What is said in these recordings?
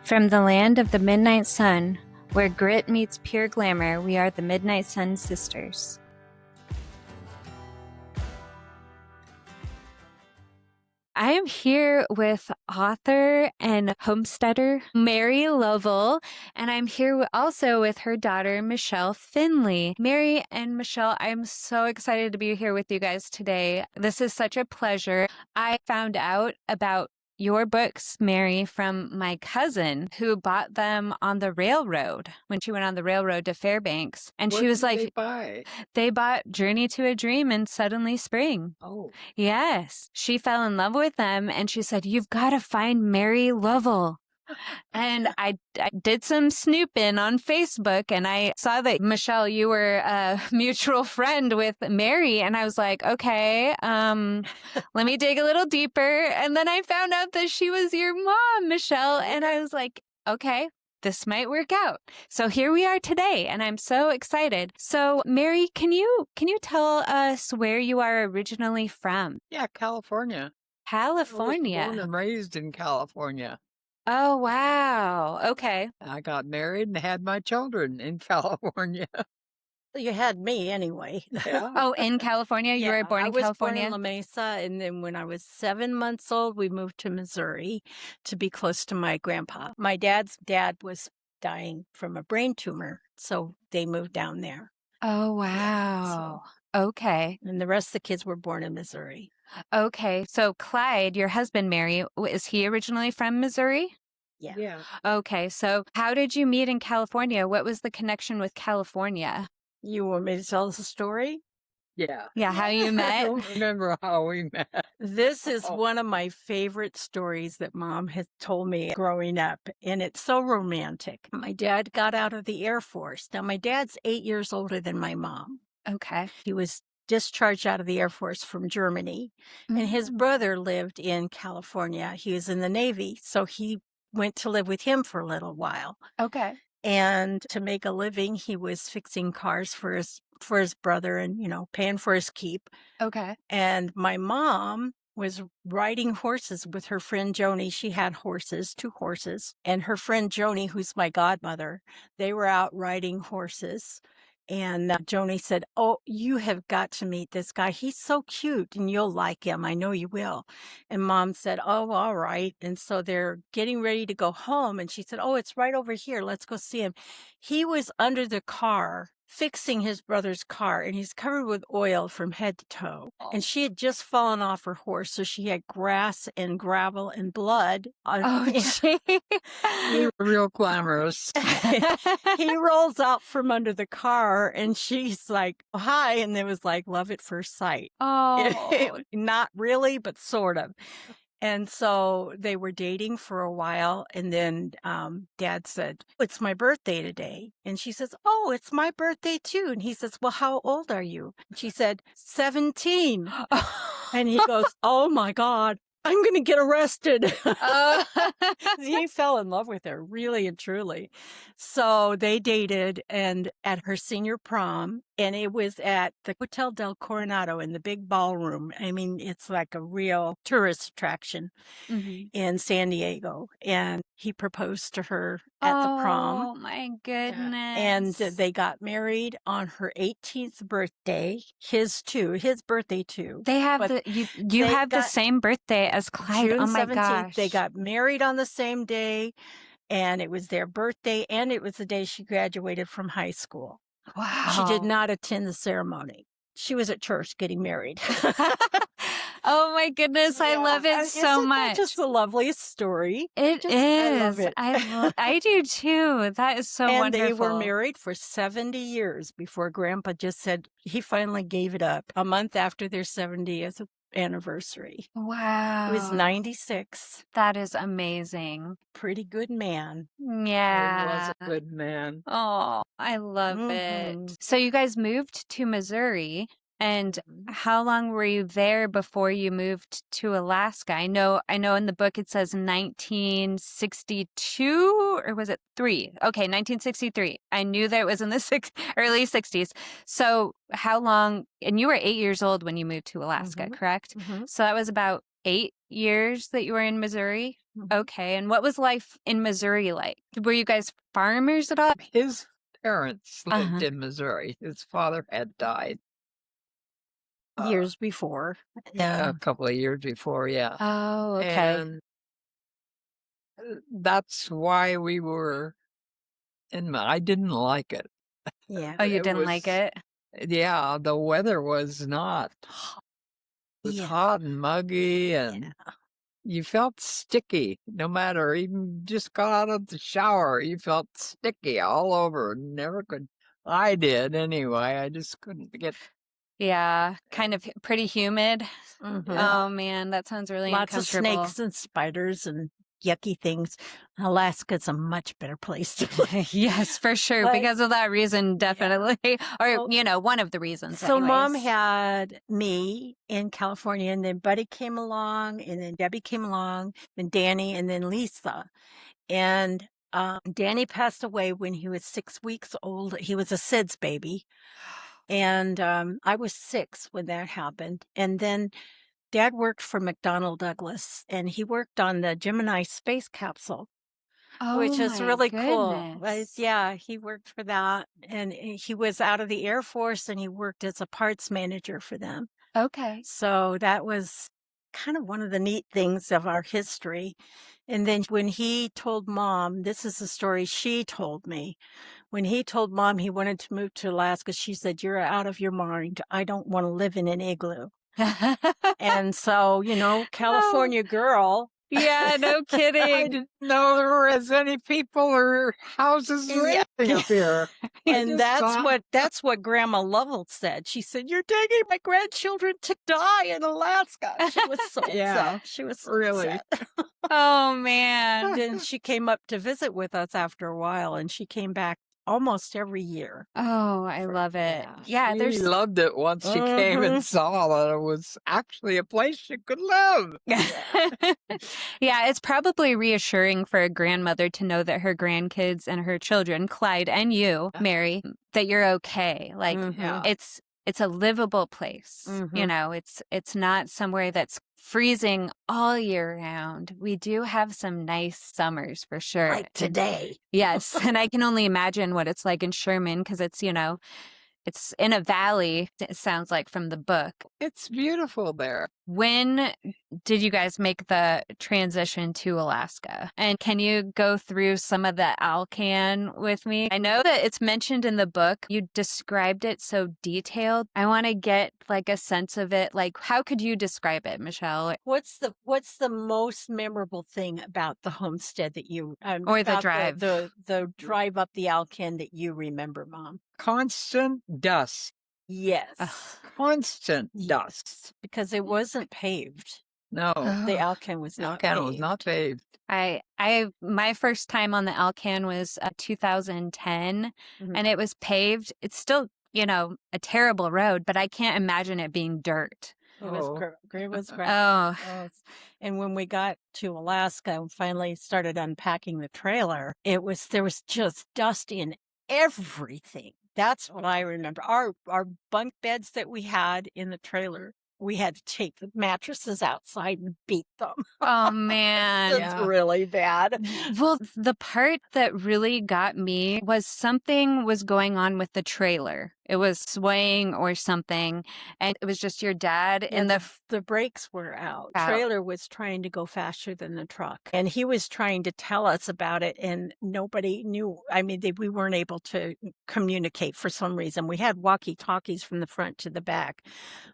From the land of the midnight sun, where grit meets pure glamour, we are the Midnight Sun Sisters. I am here with author and homesteader Mary Lovel, and I'm here also with her daughter, Michele Finley. Mary and Michele, I'm so excited to be here with you guys today. This is such a pleasure. I found out about your books, Mary, from my cousin who bought them on the railroad when she went on the railroad to Fairbanks. And What she was did like, they buy? they bought Journey to a Dream and Suddenly Spring. Oh, Yes. She fell in love with them and she said, "You've got to find Mary Lovel." And I did some snooping on Facebook and I saw that, Michele, you were a mutual friend with Mary. And I was like, okay, let me dig a little deeper. And then I found out that she was your mom, Michele. And I was like, okay, this might work out. So here we are today, and I'm so excited. So, Mary, can you tell us where you are originally from? yeah, California. I was born California. and raised in California. Oh, wow. Okay. I got married and had my children in California. You had me anyway. Yeah. Oh, in California? You were born I in was California? born in La Mesa, and then when I was 7 months old, we moved to Missouri to be close to my grandpa. My dad's dad was dying from a brain tumor, so they moved down there. Oh, wow. Okay. And the rest of the kids were born in Missouri. Okay. So Clyde, your husband, Mary, is he originally from Missouri? Yeah. Okay. So how did you meet in California? What was the connection with California? You want me to tell the story? Yeah. Yeah, how you I met? don't remember how we met. This is Oh. one of my favorite stories that Mom has told me growing up, and it's so romantic. My dad got out of the Air Force. Now, my dad's 8 years older than my mom. Okay. He was discharged out of the Air Force from Germany, and his brother lived in California. He was in the Navy, so he went to live with him for a little while. Okay. And to make a living, he was fixing cars for his brother and, paying for his keep. Okay. And my mom was riding horses with her friend Joni. She had horses, 2 horses. And her friend Joni, who's my godmother, they were out riding horses. And Joni said, "Oh, you have got to meet this guy. He's so cute and you'll like him. I know you will." And Mom said, "Oh, all right." And so they're getting ready to go home. And she said, "Oh, it's right over here. Let's go see him." He was under the car fixing his brother's car, and he's covered with oil from head to toe. And she had just fallen off her horse, so she had grass and gravel and blood on Oh, gee. We were real glamorous. He rolls out from under the car, and she's like, "Hi," and it was like love at first sight. Oh. Not really, but sort of. And so they were dating for a while, and then Dad said, "It's my birthday today." And she says, "Oh, it's my birthday too." And he says, "Well, how old are you?" And she said, 17. And he goes, "Oh my God, I'm going to get arrested." He fell in love with her, really and truly. So they dated, and at her senior prom, and it was at the Hotel del Coronado in the big ballroom. I mean, it's like a real tourist attraction in San Diego. And he proposed to her at the prom. Oh, my goodness. And they got married on her 18th birthday. His birthday too. They have But you have the same birthday as Clyde. June Oh my 17th, gosh. they got married on the same day, and it was their birthday, and it was the day she graduated from high school. Wow. She did not attend the ceremony. She was at church getting married. Oh my goodness, I love it so Isn't much. that just the loveliest story? It Just- is. I love it. I do too. That is so And wonderful. they were married for 70 years before Grandpa just said he finally gave it up a month after their 70th anniversary. Wow. He was 96. That is amazing. Pretty good man. Yeah. He was a good man. Oh, I love it. Mhm. So you guys moved to Missouri, and how long were you there before you moved to Alaska? I know in the book it says 1962, or was it 3? Okay, 1963. I knew that it was in the early 60s. So how long, and you were 8 years old when you moved to Alaska, correct? Mhm. So that was about 8 years that you were in Missouri? Mhm. Okay. And what was life in Missouri like? Were you guys farmers at all? His parents lived Uh-huh. in Missouri. His father had died Years before. Yeah. a couple of years before, yeah. Oh, okay. And that's why we were I didn't like it. Yeah. Oh, you It didn't like was, it? yeah, the weather was not. It was Yeah. hot and muggy, and you felt sticky no matter, even just got out of the shower, you felt sticky all over. Never could. I did anyway. I just couldn't get. Yeah. Kind of pretty humid. Mhm. Yeah. Oh, man. That sounds really Lots of uncomfortable. snakes and spiders and yucky things. Alaska's a much better place to live. Yes, for sure. But- Because of that reason, definitely. Or, Well, one of the reasons. So Mom anyways. had me in California, and then Buddy came along, and then Debbie came along, then Danny, and then Lisa. And Danny passed away when he was 6 weeks old. He was a SIDS baby. And I was 6 when that happened. And then Dad worked for McDonnell Douglas, and he worked on the Gemini space capsule, which is my really cool. goodness. Yeah, he worked for that. And he was out of the Air Force, and he worked as a parts manager for them. Okay. So that was kind of one of the neat things of our history. And then when he told Mom, this is the story she told me. When he told Mom he wanted to move to Alaska, she said, "You're out of your mind. I don't want to live in an igloo." And so, California girl. Yeah, no I kidding. didn't know there were as many people or houses or Yeah. anything up here. I And just that's thought, what Grandma Lovell said. She said, "You're taking my grandchildren to die in Alaska." She was so Yeah, upset. She was so really. upset. Oh, man. Then she came up to visit with us after a while, and she came back almost every year. Oh, I love it. Yeah, She there's loved it once she came and saw that it was actually a place she could live. yeah, it's probably reassuring for a grandmother to know that her grandkids and her children, Clyde and you, Mary, that you're okay. Like Yeah. it's a livable place. It's not somewhere that's freezing all year round. We do have some nice summers for sure. Like today. Yes, and I can only imagine what it's like in Sherman because it's in a valley, it sounds like from the book. It's beautiful there. When did you guys make the transition to Alaska? And can you go through some of the Alcan with me? I know that it's mentioned in the book. You described it so detailed. I want to get like a sense of it. Like, how could you describe it, Michele? What's the most memorable thing about the homestead that you Or the about drive? the drive up the Alcan that you remember, Mom? Constant dust. Yes. Constant dust. Because it wasn't paved. No. The Alcan was not Alcan paved. was not paved. My first time on the Alcan was 2010, and it was paved. It's still, a terrible road, but I can't imagine it being dirt. It was it was Oh, and when we got to Alaska and finally started unpacking the trailer, there was just dust in everything. That's what I remember. Our bunk beds that we had in the trailer, we had to take the mattresses outside and beat them. oh man. It's really bad. Well, the part that really got me was something was going on with the trailer. It was swaying or something, and it was just your dad in the brakes were out. Out. Trailer was trying to go faster than the truck, and he was trying to tell us about it, and nobody knew. I mean, we weren't able to communicate for some reason. We had walkie-talkies from the front to the back,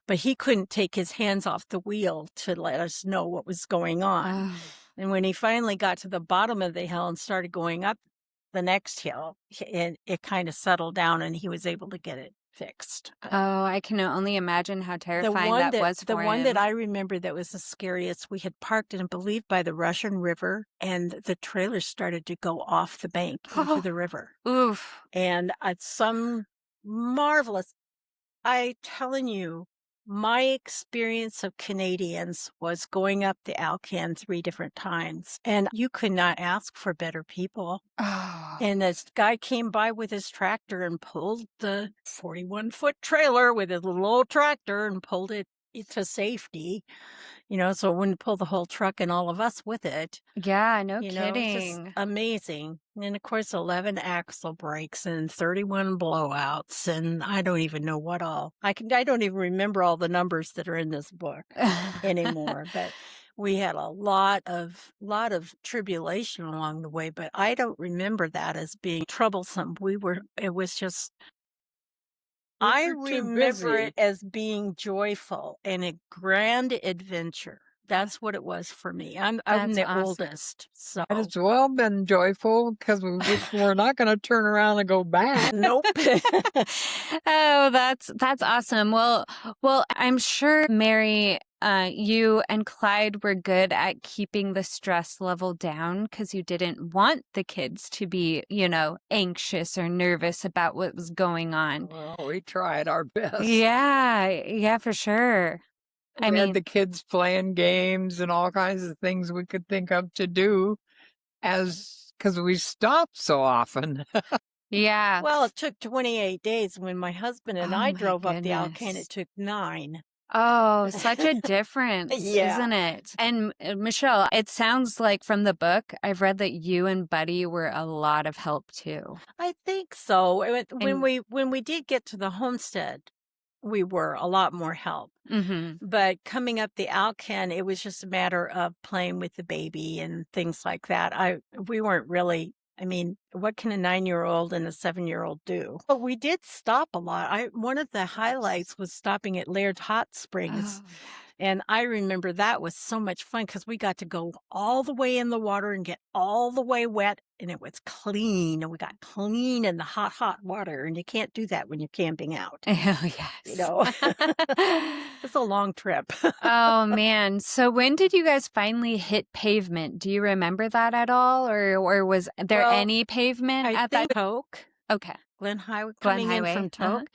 but he couldn't take his hands off the wheel to let us know what was going on. And when he finally got to the bottom of the hill and started going up the next hill, it kind of settled down, and he was able to get it fixed. Oh, I can only imagine how terrifying that was for the one him. that I remember that was the scariest, we had parked in, I believe, by the Russian River, and the trailer started to go off the bank into the river. Oof. And some marvelous, I telling you, my experience of Canadians was going up the Alcan 3 different times, and you could not ask for better people. Oh. And this guy came by with his tractor and pulled the 41-foot trailer with his little old tractor and pulled it to safety. so it wouldn't pull the whole truck and all of us with it. Yeah, no It's just kidding. amazing. And then, of course, 11 axle breaks and 31 blowouts, and I don't even know what all. I don't even remember all the numbers that are in this book anymore. But we had a lot of tribulation along the way, but I don't remember that as being troublesome. It was just, I were too remember busy. it as being joyful and a grand adventure. That's what it was for me. I'm That's the awesome. oldest, so Might as well been joyful because we're not going to turn around and go back. nope. Oh, that's awesome. Well, I'm sure Mary, you and Clyde were good at keeping the stress level down because you didn't want the kids to be, anxious or nervous about what was going on. Well, we tried our best. Yeah, for sure. We had the kids playing games and all kinds of things we could think of to do because we stopped so often. Yeah. Well, it took 28 days. When my husband and Oh, I my drove up the Alcan, goodness. it took 9. Oh, such a difference, Yeah. isn't it? And Michelle, it sounds like from the book, I've read that you and Buddy were a lot of help too. I think so. And- When we did get to the homestead, we were a lot more help. Mm-hmm. But coming up the Alcan, it was just a matter of playing with the baby and things like that. We weren't really. I mean, what can a 9-year-old and a 7-year-old do? But we did stop a lot. One of the highlights was stopping at Laird Hot Springs. Oh, And I remember that was so much fun because we got to go all the way in the water and get all the way wet, and it was clean. And we got clean in the hot, hot water. And you can't do that when you're camping out. oh yes. It's a long trip. Oh, man. So when did you guys finally hit pavement? Do you remember that at all? Or was there Well, any pavement I at think that? Toke, Okay. Glen Highway, Glen coming Highway, in from Toke.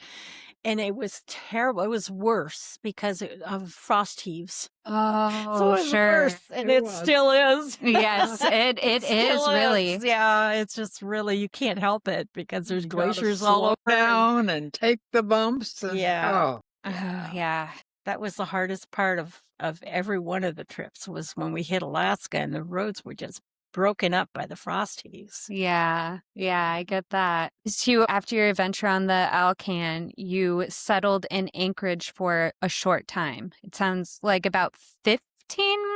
And it was terrible. It was worse because of frost heaves. Oh, So it was sure. worse, and It it was. still is. Yes, it is still really. Yeah, it's just really, you can't help it because there's You gotta glaciers all slow over. down and take the bumps. And, Yeah. Oh, yeah. That was the hardest part of every one of the trips, was when we hit Alaska and the roads were just broken up by the frost heaves. Yeah, I get that. So after your adventure on the Alcan, you settled in Anchorage for a short time. It sounds like about 15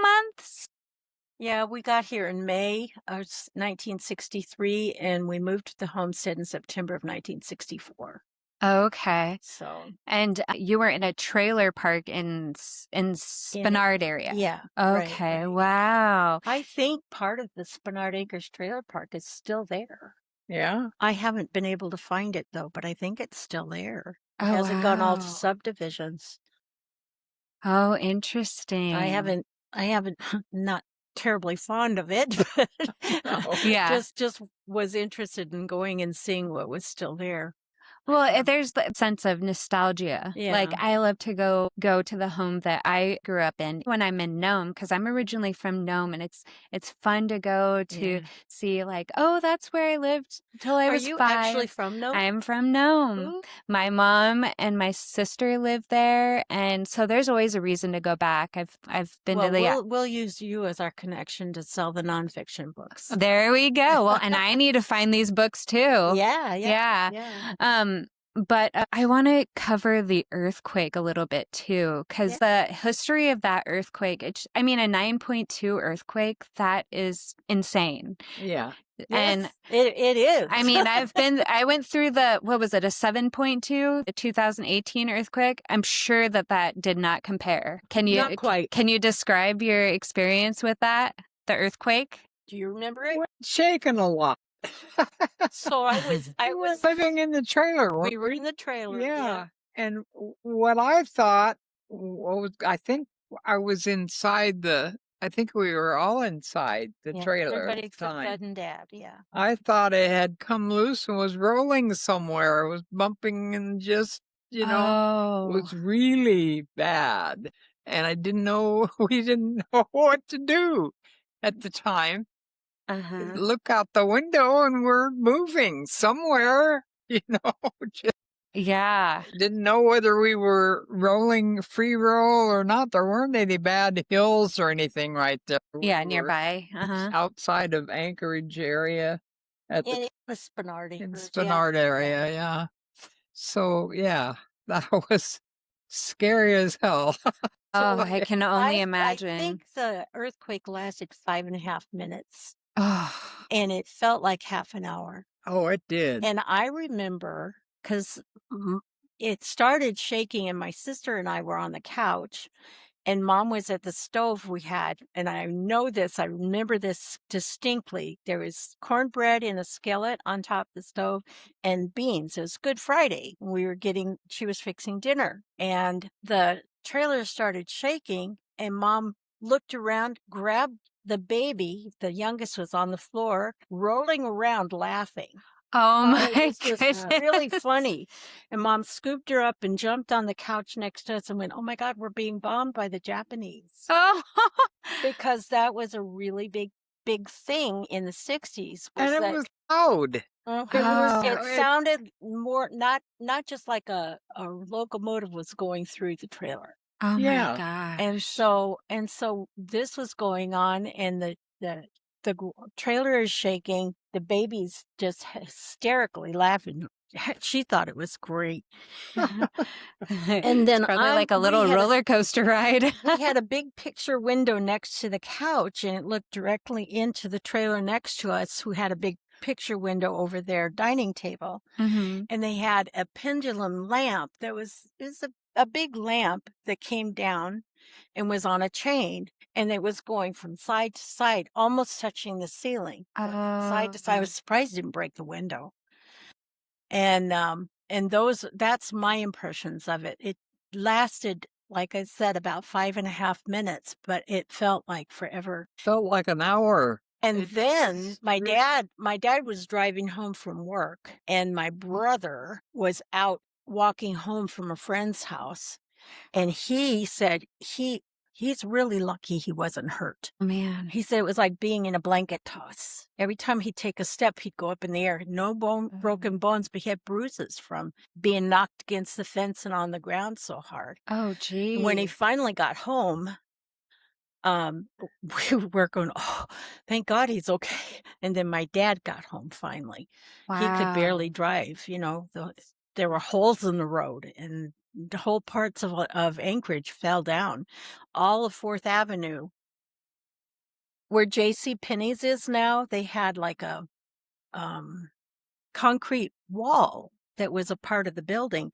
months. Yeah, we got here in May of 1963, and we moved to the homestead in September of 1964. Okay. So, And you were in a trailer park in Spenard area. yeah. Okay. Right. Wow. I think part of the Spenard Acres Trailer Park is still there. Yeah. I haven't been able to find it, though, but I think it's still there. It Oh, hasn't gone all to wow. subdivisions. Oh, interesting. I haven't, not terribly fond of it, but Yeah. just was interested in going and seeing what was still there. Well, there's the sense of nostalgia. Like, Yeah. I love to go to the home that I grew up in when I'm in Nome, because I'm originally from Nome, and it's fun to go to Yeah. see, like, oh, that's where I lived until I Are was you 5. actually from Nome? I'm from Nome. Ooh. My mom and my sister live there, and so there's always a reason to go back. I've been Well, to the we'll use you as our connection to sell the nonfiction books. There we go. Well, and I need to find these books too. Yeah. But I want to cover the earthquake a little bit too, because the history of that earthquake, a 9.2 earthquake, that is insane. Yeah. And Yes, it is. I mean, I went through what was it, a 7.2, the 2018 earthquake. I'm sure that did not compare. Not quite. Can you describe your experience with that, the earthquake? Do you remember it? We're shaking a lot. So I was living in the trailer. We were in the trailer. Yeah. And what I thought was, I think I was inside I think we were all inside the trailer Everybody at the except time. Dad and Dad. Yeah. I thought it had come loose and was rolling somewhere. It was bumping and just, it was really bad. And I didn't know, we didn't know what to do at the time. Look out the window and we're moving somewhere, just Yeah. Didn't know whether we were rolling free roll or not. There weren't any bad hills or anything right there. Yeah, We were nearby. outside of Anchorage area at the In the Spinard in acres, Spinard area, yeah. So yeah, that was scary as hell. Oh, I can only I imagine. think the earthquake lasted 5.5 minutes, Oh, and it felt like half an hour. Oh, it did. And I remember because it started shaking, and my sister and I were on the couch, and Mom was at the stove we had. And I remember this distinctly. There was cornbread in a skillet on top of the stove and beans. It was Good Friday. She was fixing dinner, and the trailer started shaking, and Mom looked around, grabbed the baby. The youngest was on the floor, rolling around laughing. oh my It was just goodness. really funny. And Mom scooped her up and jumped on the couch next to us and went, "Oh my God, we're being bombed by the Japanese." Oh, Because that was a really big thing in the 60s. And it was loud. It it- sounded more not just like a locomotive was going through the trailer. oh Yeah. my gosh. And so this was going on, and the trailer is shaking. The baby's just hysterically laughing. She thought it was great. And then it's probably like a little roller coaster ride. We had a big picture window next to the couch, and it looked directly into the trailer next to us, who had a big picture window over their dining table. Mhm. And they had a pendulum lamp it was a big lamp that came down and was on a chain, and it was going from side to side, almost touching the ceiling. Side to side. I was surprised it didn't break the window. And that's my impressions of it. It lasted, like I said, about 5.5 minutes, but it felt like forever. Felt like an hour. And then my dad was driving home from work, and my brother was out walking home from a friend's house, and he said he's really lucky he wasn't hurt. Man. He said it was like being in a blanket toss. Every time he'd take a step, he'd go up in the air. No broken bones, but he had bruises from being knocked against the fence and on the ground so hard. Oh, gee. And when he finally got home, we were going, "Oh, thank God he's okay." And then my dad got home finally. He could barely drive. There were holes in the road, and the whole parts of Anchorage fell down. All of 4th Avenue, where J.C. Penney's is now, they had like a concrete wall that was a part of the building.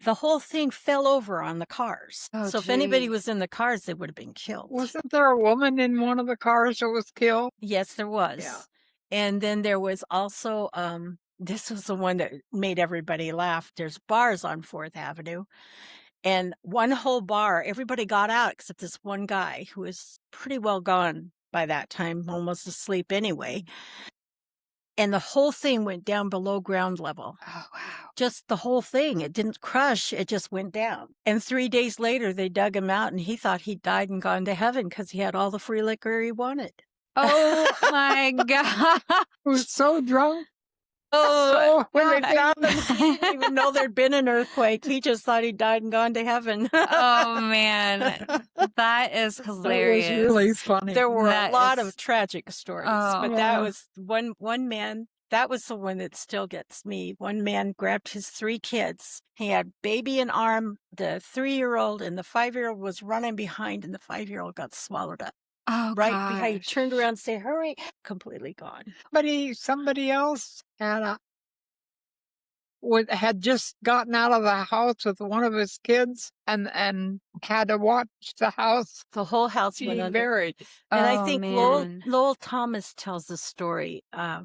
The whole thing fell over on the cars. Oh, so if anybody geez. was in the cars, they would have been killed. Wasn't there a woman in one of the cars that was killed? Yes, there was. Yeah. And then there was also, this was the one that made everybody laugh. There's bars on 4th Avenue, and one whole bar, everybody got out except this one guy who was pretty well gone by that time, almost asleep anyway. And the whole thing went down below ground level. Oh, wow. Just the whole thing. It didn't crush. It just went down. And 3 days later, they dug him out, and he thought he'd died and gone to heaven because he had all the free liquor he wanted. Oh my God. He was so drunk. Oh, when they happy. found him, he didn't even know there'd been an earthquake. He just thought he died and gone to heaven. Oh man, that is hilarious. It was really funny. There were That a lot is- of tragic stories, Oh. but Yeah. that was one man. That was the one that still gets me. One man grabbed his 3 kids. He had baby in arm, the 3-year-old, and the 5-year-old was running behind, and the 5-year-old got swallowed up. Oh, Right behind. He gosh. turned around and said, "Hurry!" Completely gone. Somebody else had just gotten out of the house with one of his kids and had to watch the house The whole house be went under. buried. And I Oh, think Lowell, man. Lowell Thomas tells the story,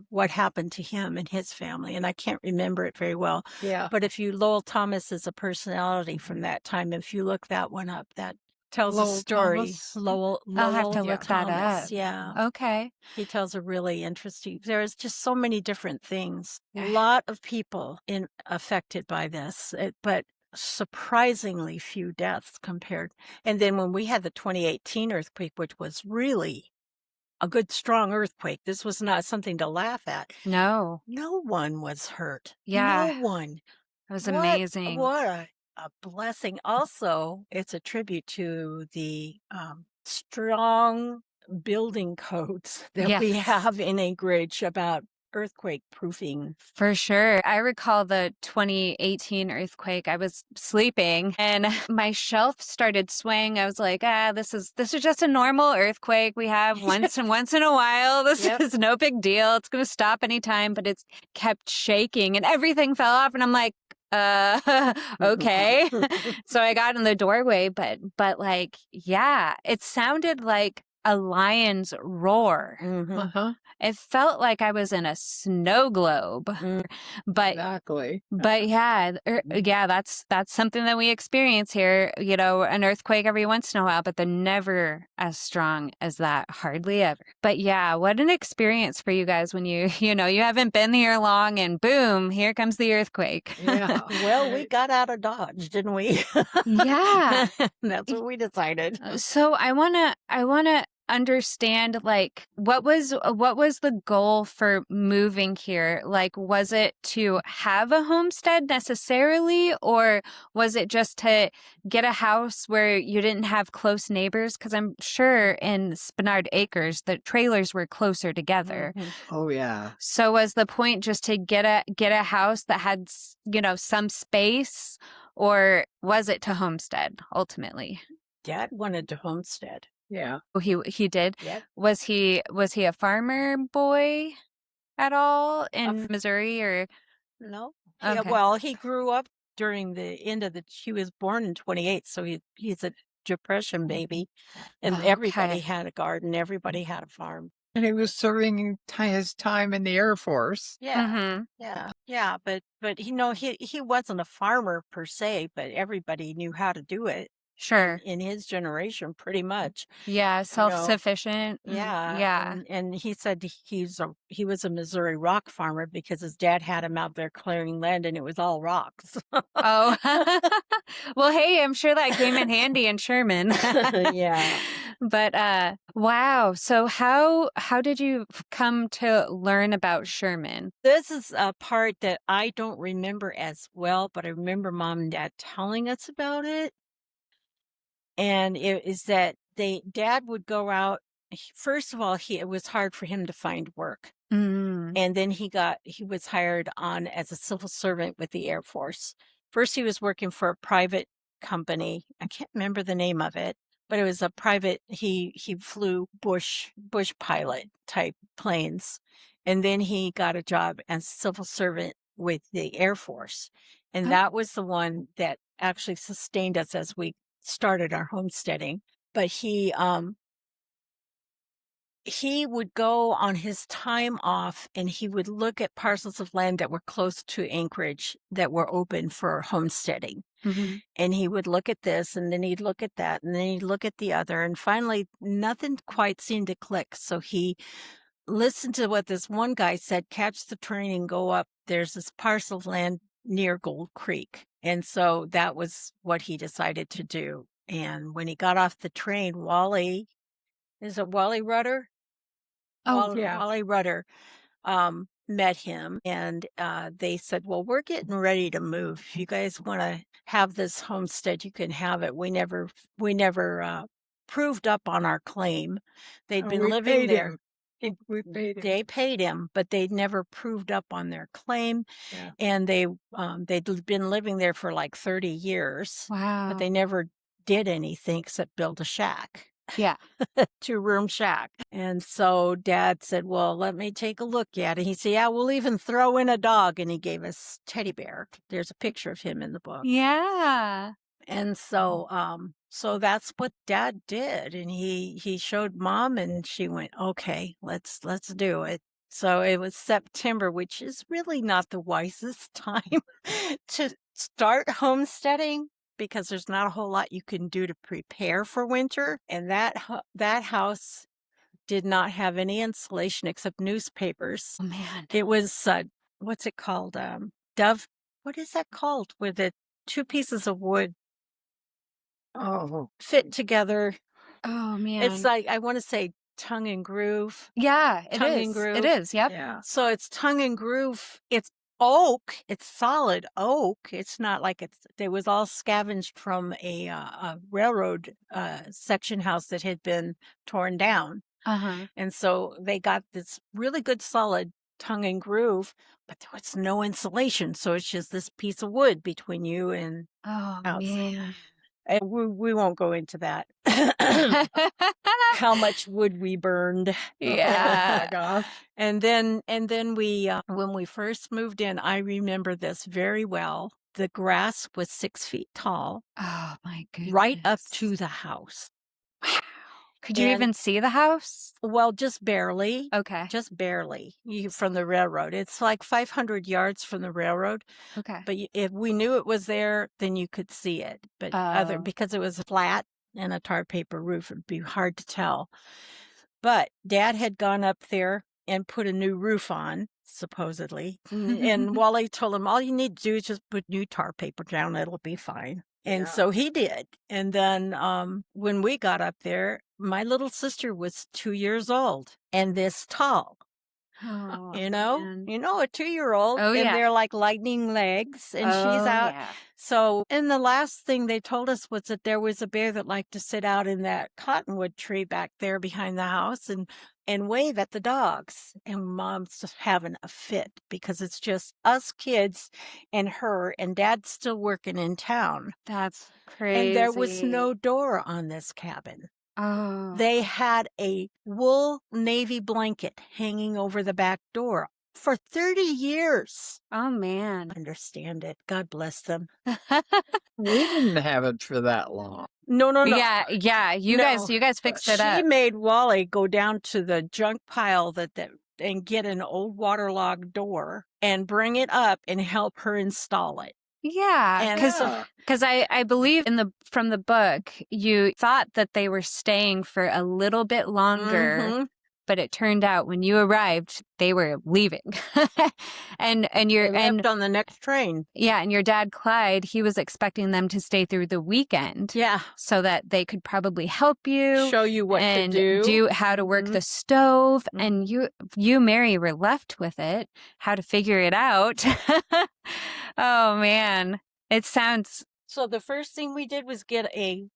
what happened to him and his family. And I can't remember it very well. Yeah. But Lowell Thomas is a personality from that time. If you look that one up, that tells Lowell a story. Thomas? Lowell I'll have to look that Thomas, up. yeah. Okay. He tells a really interesting, there's just so many different things. A lot of people affected by this, but surprisingly few deaths compared. And then when we had the 2018 earthquake, which was really a good, strong earthquake, this was not something to laugh at. No. No one was hurt. Yeah. No one. It was amazing. What a blessing. Also, it's a tribute to the strong building codes that we Yes. have in Anchorage about earthquake proofing. For sure. I recall the 2018 earthquake. I was sleeping and my shelf started swaying. I was like, this is just a normal earthquake we have once in a while. This Yep. is no big deal. It's going to stop anytime, but it's kept shaking and everything fell off and I'm like, okay. So I got in the doorway, but like, yeah, it sounded like a lion's roar. Uh-huh. It felt like I was in a snow globe. But Exactly. yeah, that's something that we experience here, an earthquake every once in a while, but they're never as strong as that, hardly ever. But yeah, what an experience for you guys when you haven't been here long and boom, here comes the earthquake. Yeah. Well, we got out of Dodge, didn't we? Yeah. That's what we decided. So I want to understand, like, what was the goal for moving here? Like, was it to have a homestead necessarily, or was it just to get a house where you didn't have close neighbors? Because I'm sure in Spenard Acres the trailers were closer together. Oh, yeah. So was the point just to get a house that had some space, or was it to homestead ultimately? Dad wanted to homestead. Yeah. Oh, he did. Yep. Was he a farmer boy at all in Missouri, or? No. Okay. Well, he grew up during the end of he was born in 28, so he's a Depression baby. And everybody Okay. had a garden, everybody had a farm. And he was serving his time in the Air Force. Yeah. Yeah, but he wasn't a farmer per se, but everybody knew how to do it Sure. in his generation, pretty much. Yeah, self-sufficient. Yeah. Yeah. And he said he was a Missouri rock farmer because his dad had him out there clearing land and it was all rocks. Oh. Well, hey, I'm sure that came in handy in Sherman. Yeah. But wow. So how did you come to learn about Sherman? This is a part that I don't remember as well, but I remember Mom and Dad telling us about it. And it is that Dad would go out. First of all, it was hard for him to find work. And then he was hired on as a civil servant with the Air Force. First, he was working for a private company. I can't remember the name of it, but it was a private, he flew bush pilot type planes. And then he got a job as civil servant with the Air Force. And that was the one that actually sustained us as we started our homesteading. But he would go on his time off and he would look at parcels of land that were close to Anchorage that were open for homesteading. And he would look at this and then he'd look at that and then he'd look at the other. And finally, nothing quite seemed to click. So he listened to what this one guy said, catch the train and go up. There's this parcel of land near Gold Creek. And so that was what he decided to do. And when he got off the train, is it Wally Rudder? Oh, yeah. Wally Rudder met him and they said, well, we're getting ready to move. If you guys want to have this homestead, you can have it. We never proved up on our claim. They'd been living there. We paid him. They paid him, but they'd never proved up on their claim. Yeah. And they'd been living there for like 30 years. wow. But they never did anything except build a shack. Yeah. 2-room shack. And so Dad said, well, let me take a look at it. He said, yeah, we'll even throw in a dog. And he gave us Teddy Bear. There's a picture of him in the book. Yeah. And so so that's what Dad did. And he showed Mom and she went, okay, let's do it. So it was September, which is really not the wisest time to start homesteading, because there's not a whole lot you can do to prepare for winter. And that house did not have any insulation except newspapers. Oh man. It was, what's it called? Dove. What is that called? Where the 2 pieces of wood fit together. Oh man. It's like, I want to say tongue and groove. Yeah, it Tongue is. and groove. It is. Yep. Yeah. So it's tongue and groove. It's oak. It's solid oak. It's not like it was all scavenged from a railroad section house that had been torn down. Uh-huh. And so they got this really good solid tongue and groove, but there was no insulation. So it's just this piece of wood between you and Oh, house. man. And we won't go into that. How much wood we burned. Yeah. Oh my gosh. And then we, when we first moved in, I remember this very well. The grass was 6 feet tall, Oh, my goodness. right up to the house. Wow. Could you And- even see the house? Well, just barely. Okay. Just barely from the railroad. It's like 500 yards from the railroad. Okay. But if we knew it was there, then you could see it. But Oh. because it was flat and a tar paper roof, it'd be hard to tell. But Dad had gone up there and put a new roof on, supposedly. And Wally told him, all you need to do is just put new tar paper down. It'll be fine. And Yeah. so he did. And then when we got up there, my little sister was 2 years old and this tall. Oh, You know, man. a 2-year-old, Oh, and yeah. they're like lightning legs, and she's Oh, out. yeah. So, and the last thing they told us was that there was a bear that liked to sit out in that cottonwood tree back there behind the house and wave at the dogs. And Mom's just having a fit because it's just us kids and her, and Dad's still working in town. That's crazy. And there was no door on this cabin. Oh. They had a wool navy blanket hanging over the back door for 30 years. Oh, man. Understand it. God bless them. We didn't have it for that long. No. Yeah. You guys fixed it up. She made Wally go down to the junk pile and get an old waterlogged door and bring it up and help her install it. Yeah, And because I believe from the book, you thought that they were staying for a little bit longer, Mhm. but it turned out when you arrived, they were leaving. and They left on the next train. yeah, and your dad Clyde, he was expecting them to stay through the weekend. Yeah. So that they could probably help you. Show you what and to do. how to work Mhm. the stove. Mhm. And you, Mary, were left with it, how to figure it out. Oh, man. It sounds... So the first thing we did was get a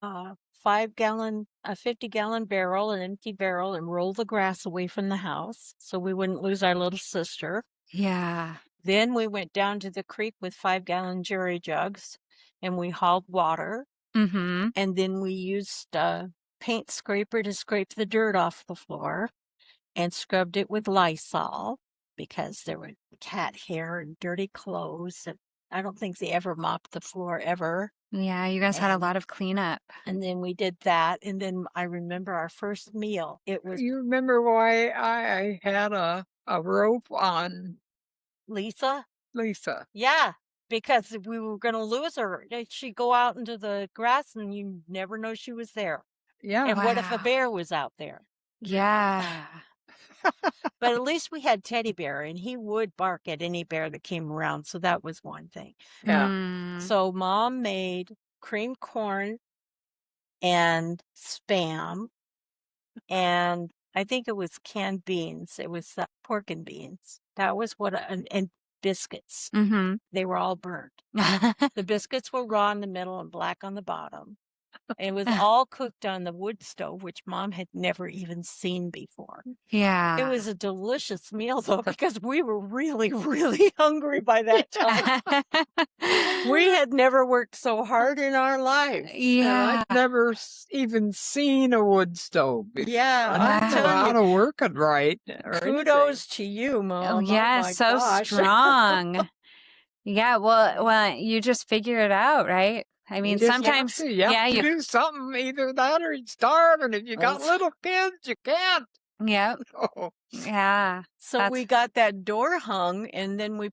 50-gallon barrel, an empty barrel, and roll the grass away from the house so we wouldn't lose our little sister. Yeah. Then we went down to the creek with 5-gallon jerry jugs and we hauled water. Mm-hmm. And then we used a paint scraper to scrape the dirt off the floor and scrubbed it with Lysol because there were cat hair and dirty clothes. And I don't think they ever mopped the floor ever. Yeah, you guys had a And- lot of cleanup. And then we did that. And then I remember our first meal. It was You remember why I had a rope on Lisa. Lisa? Yeah, because we were going to lose her. She'd go out into the grass and you never know she was there. Yeah. And what if a Wow. bear was out there? Yeah. But at least we had Teddy Bear, and he would bark at any bear that came around. So that was one thing. Yeah. Mm. So Mom made creamed corn and Spam, and I think it was canned beans. It was pork and beans. That was and biscuits. Mm-hmm. They were all burnt. The biscuits were raw in the middle and black on the bottom. It was all cooked on the wood stove, which Mom had never even seen before. Yeah. It was a delicious meal, though, because we were really, really hungry by that time. We had never worked so hard in our lives. And Yeah. I'd never even seen a wood stove before. Yeah, I I'm didn't know telling how you, to work it right. or kudos to you, Mom. Oh, yeah, my so gosh. strong. Yeah, well, you just figure it out, right? I mean, anything. You just have sometimes, to. You have yeah, to do something, either that or you starve. And if you got That's- little kids, you can't. yeah, Oh, yeah. So That's- we got that door hung, and then we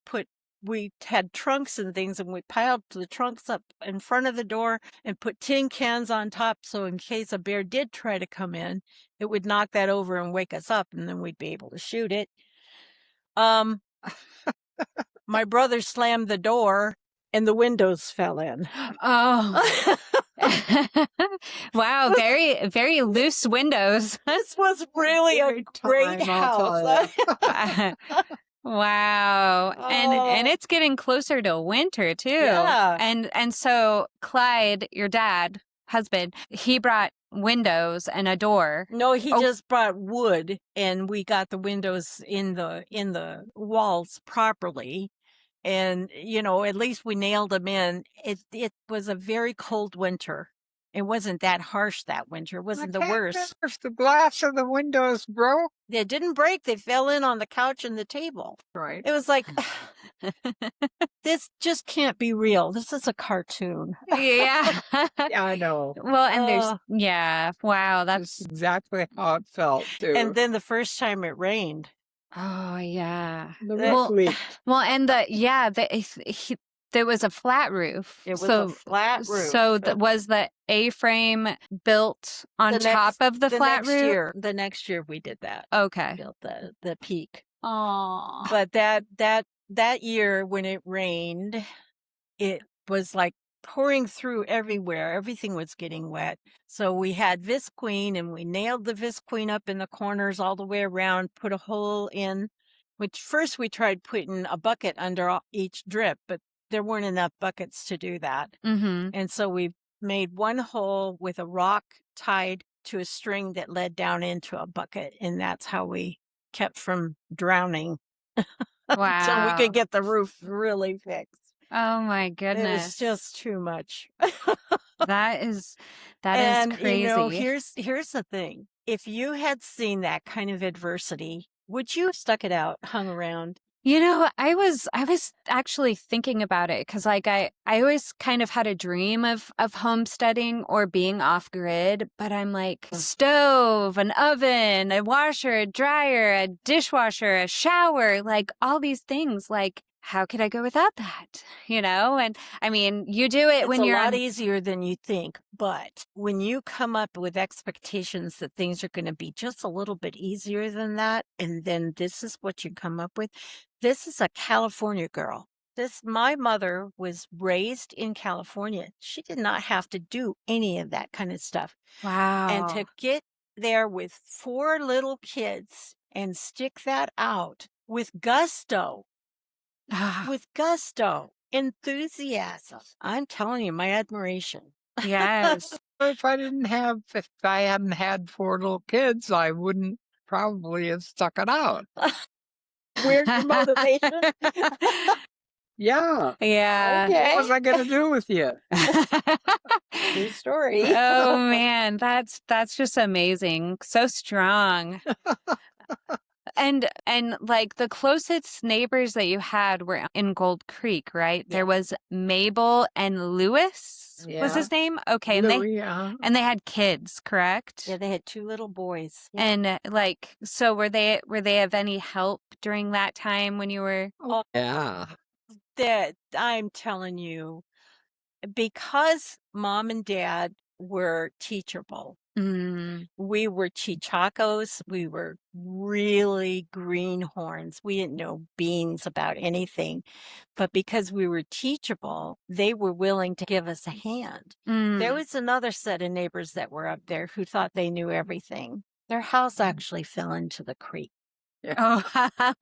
had trunks and things, and we piled the trunks up in front of the door and put tin cans on top, so in case a bear did try to come in, it would knock that over and wake us up, and then we'd be able to shoot it. My brother slammed the door, and the windows fell in. Oh, wow, very, very loose windows. This was really a Great great time, I'll tell house. ya. Wow. And Oh, it's getting closer to winter too. yeah. And so Clyde, your dad, husband, he brought windows and a door. No, he Oh. just brought wood, and we got the windows in the walls properly. And at least we nailed them in. It was a very cold winter. It wasn't that harsh that winter. It wasn't the worst. If the glass of the windows broke, They didn't break. They fell in on the couch and the table. right? It was like, this just can't be real. This is a cartoon. Yeah. Yeah, I know. Well, and there's, Uh, yeah, wow, That's that's, exactly how it felt too. and then the first time it rained. oh, yeah. the that- roof leaked. Well, and there was a flat roof. It was so, a flat roof. So was the A-frame built on The top next- of the flat next roof? year, the next year we did that. Okay. Built the peak. Oh. But that year when it rained, it was like pouring through everywhere. Everything was getting wet. So we had Visqueen, and we nailed the Visqueen up in the corners all the way around, put a hole in, which first we tried putting a bucket under each drip, but there weren't enough buckets to do that. Mm-hmm. And so we made one hole with a rock tied to a string that led down into a bucket. And that's how we kept from drowning. Wow. Until we could get the roof really fixed. Oh my It goodness. was just too much. that is And crazy. here's the thing. If you had seen that kind of adversity, would you have stuck it out, hung around? I was actually thinking about it because I always kind of had a dream of homesteading or being off grid, but I'm like stove, an oven, a washer, a dryer, a dishwasher, a shower, like all these things. Like, how could I go without that? And I mean, you do it It's when a you're lot easier than you think, but when you come up with expectations that things are going to be just a little bit easier than that, and then this is what you come up with. This is a California girl. My mother was raised in California. She did not have to do any of that kind of stuff. Wow. And to get there with 4 little kids and stick that out with gusto, enthusiasm. I'm telling you, my admiration. Yes. If I hadn't had 4 little kids, I wouldn't probably have stuck it out. Where's your motivation? Yeah. Yeah. Okay. What was I going to do with you? True story. Oh man, that's just amazing. So strong. And like the closest neighbors that you had were in Gold Creek, right? Yeah. There was Mabel and Lewis was Yeah. his name. Okay, Louis, and they had kids, correct? Yeah, they had 2 little boys. Yeah. And like, so were they of any help during that time when you were? Oh, yeah. That I'm telling you, because mom and dad were teachable. Mm, We were chichacos. We were really greenhorns. We didn't know beans about anything. But because we were teachable, they were willing to give us a hand. There was another set of neighbors that were up there who thought they knew everything. Their house actually fell into the creek. Oh,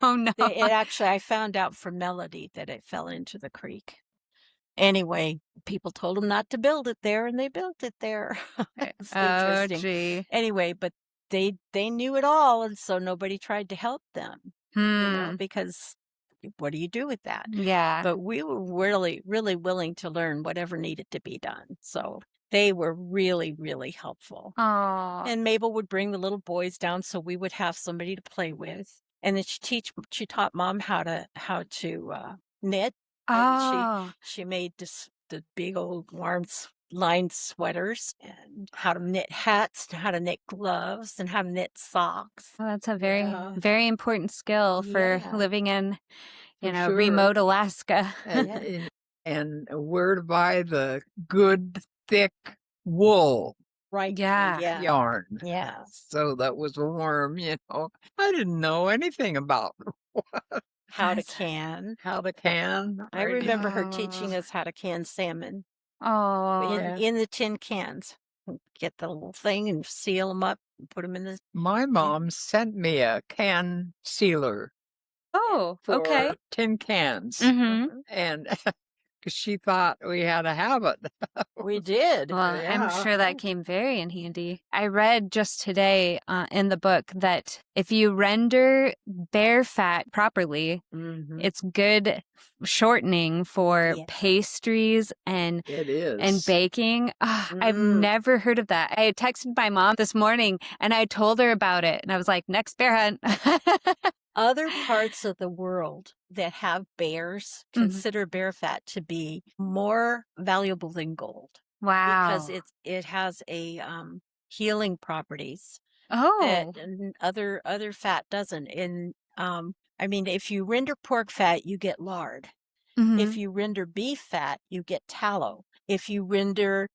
oh no. I found out from Melody that it fell into the creek. Anyway, people told them not to build it there, and they built it there. It's Oh, interesting. gee. Anyway, but they knew it all, and so nobody tried to help them, because what do you do with that? Yeah. But we were really, really willing to learn whatever needed to be done. So they were really, really helpful. Oh. And Mabel would bring the little boys down so we would have somebody to play with. And then she taught mom how to knit. And she made the big old lined sweaters, and how to knit hats, and how to knit gloves, and how to knit socks. Well, that's a very, Yeah. very important skill for Yeah. living in, For sure. remote Alaska. And where to buy the good, thick wool Right. Yeah. yarn. Yeah. So that was warm, I didn't know anything about How to Yes. can. how to can. I remember her Oh. teaching us how to can salmon Oh. in the tin cans. Get the little thing and seal them up and put them in the. My mom sent me a can sealer. Oh, for okay. tin cans. Mm-hmm. And 'cause she thought we had to have it. We did. Well, I'm Yeah. sure that came very in handy. I read just today in the book that if you render bear fat properly, Mhm. it's good shortening for Yeah. pastries and It is. baking. Ah, I've Mm. never heard of that. I had texted my mom this morning and I told her about it. And I was like, next bear hunt. Other parts of the world that have bears Mhm. consider bear fat to be more valuable than gold because Wow. it has a healing properties Oh. that other fat doesn't. And I mean, if you render pork fat, you get lard. Mhm. If you render beef fat, you get tallow. If you render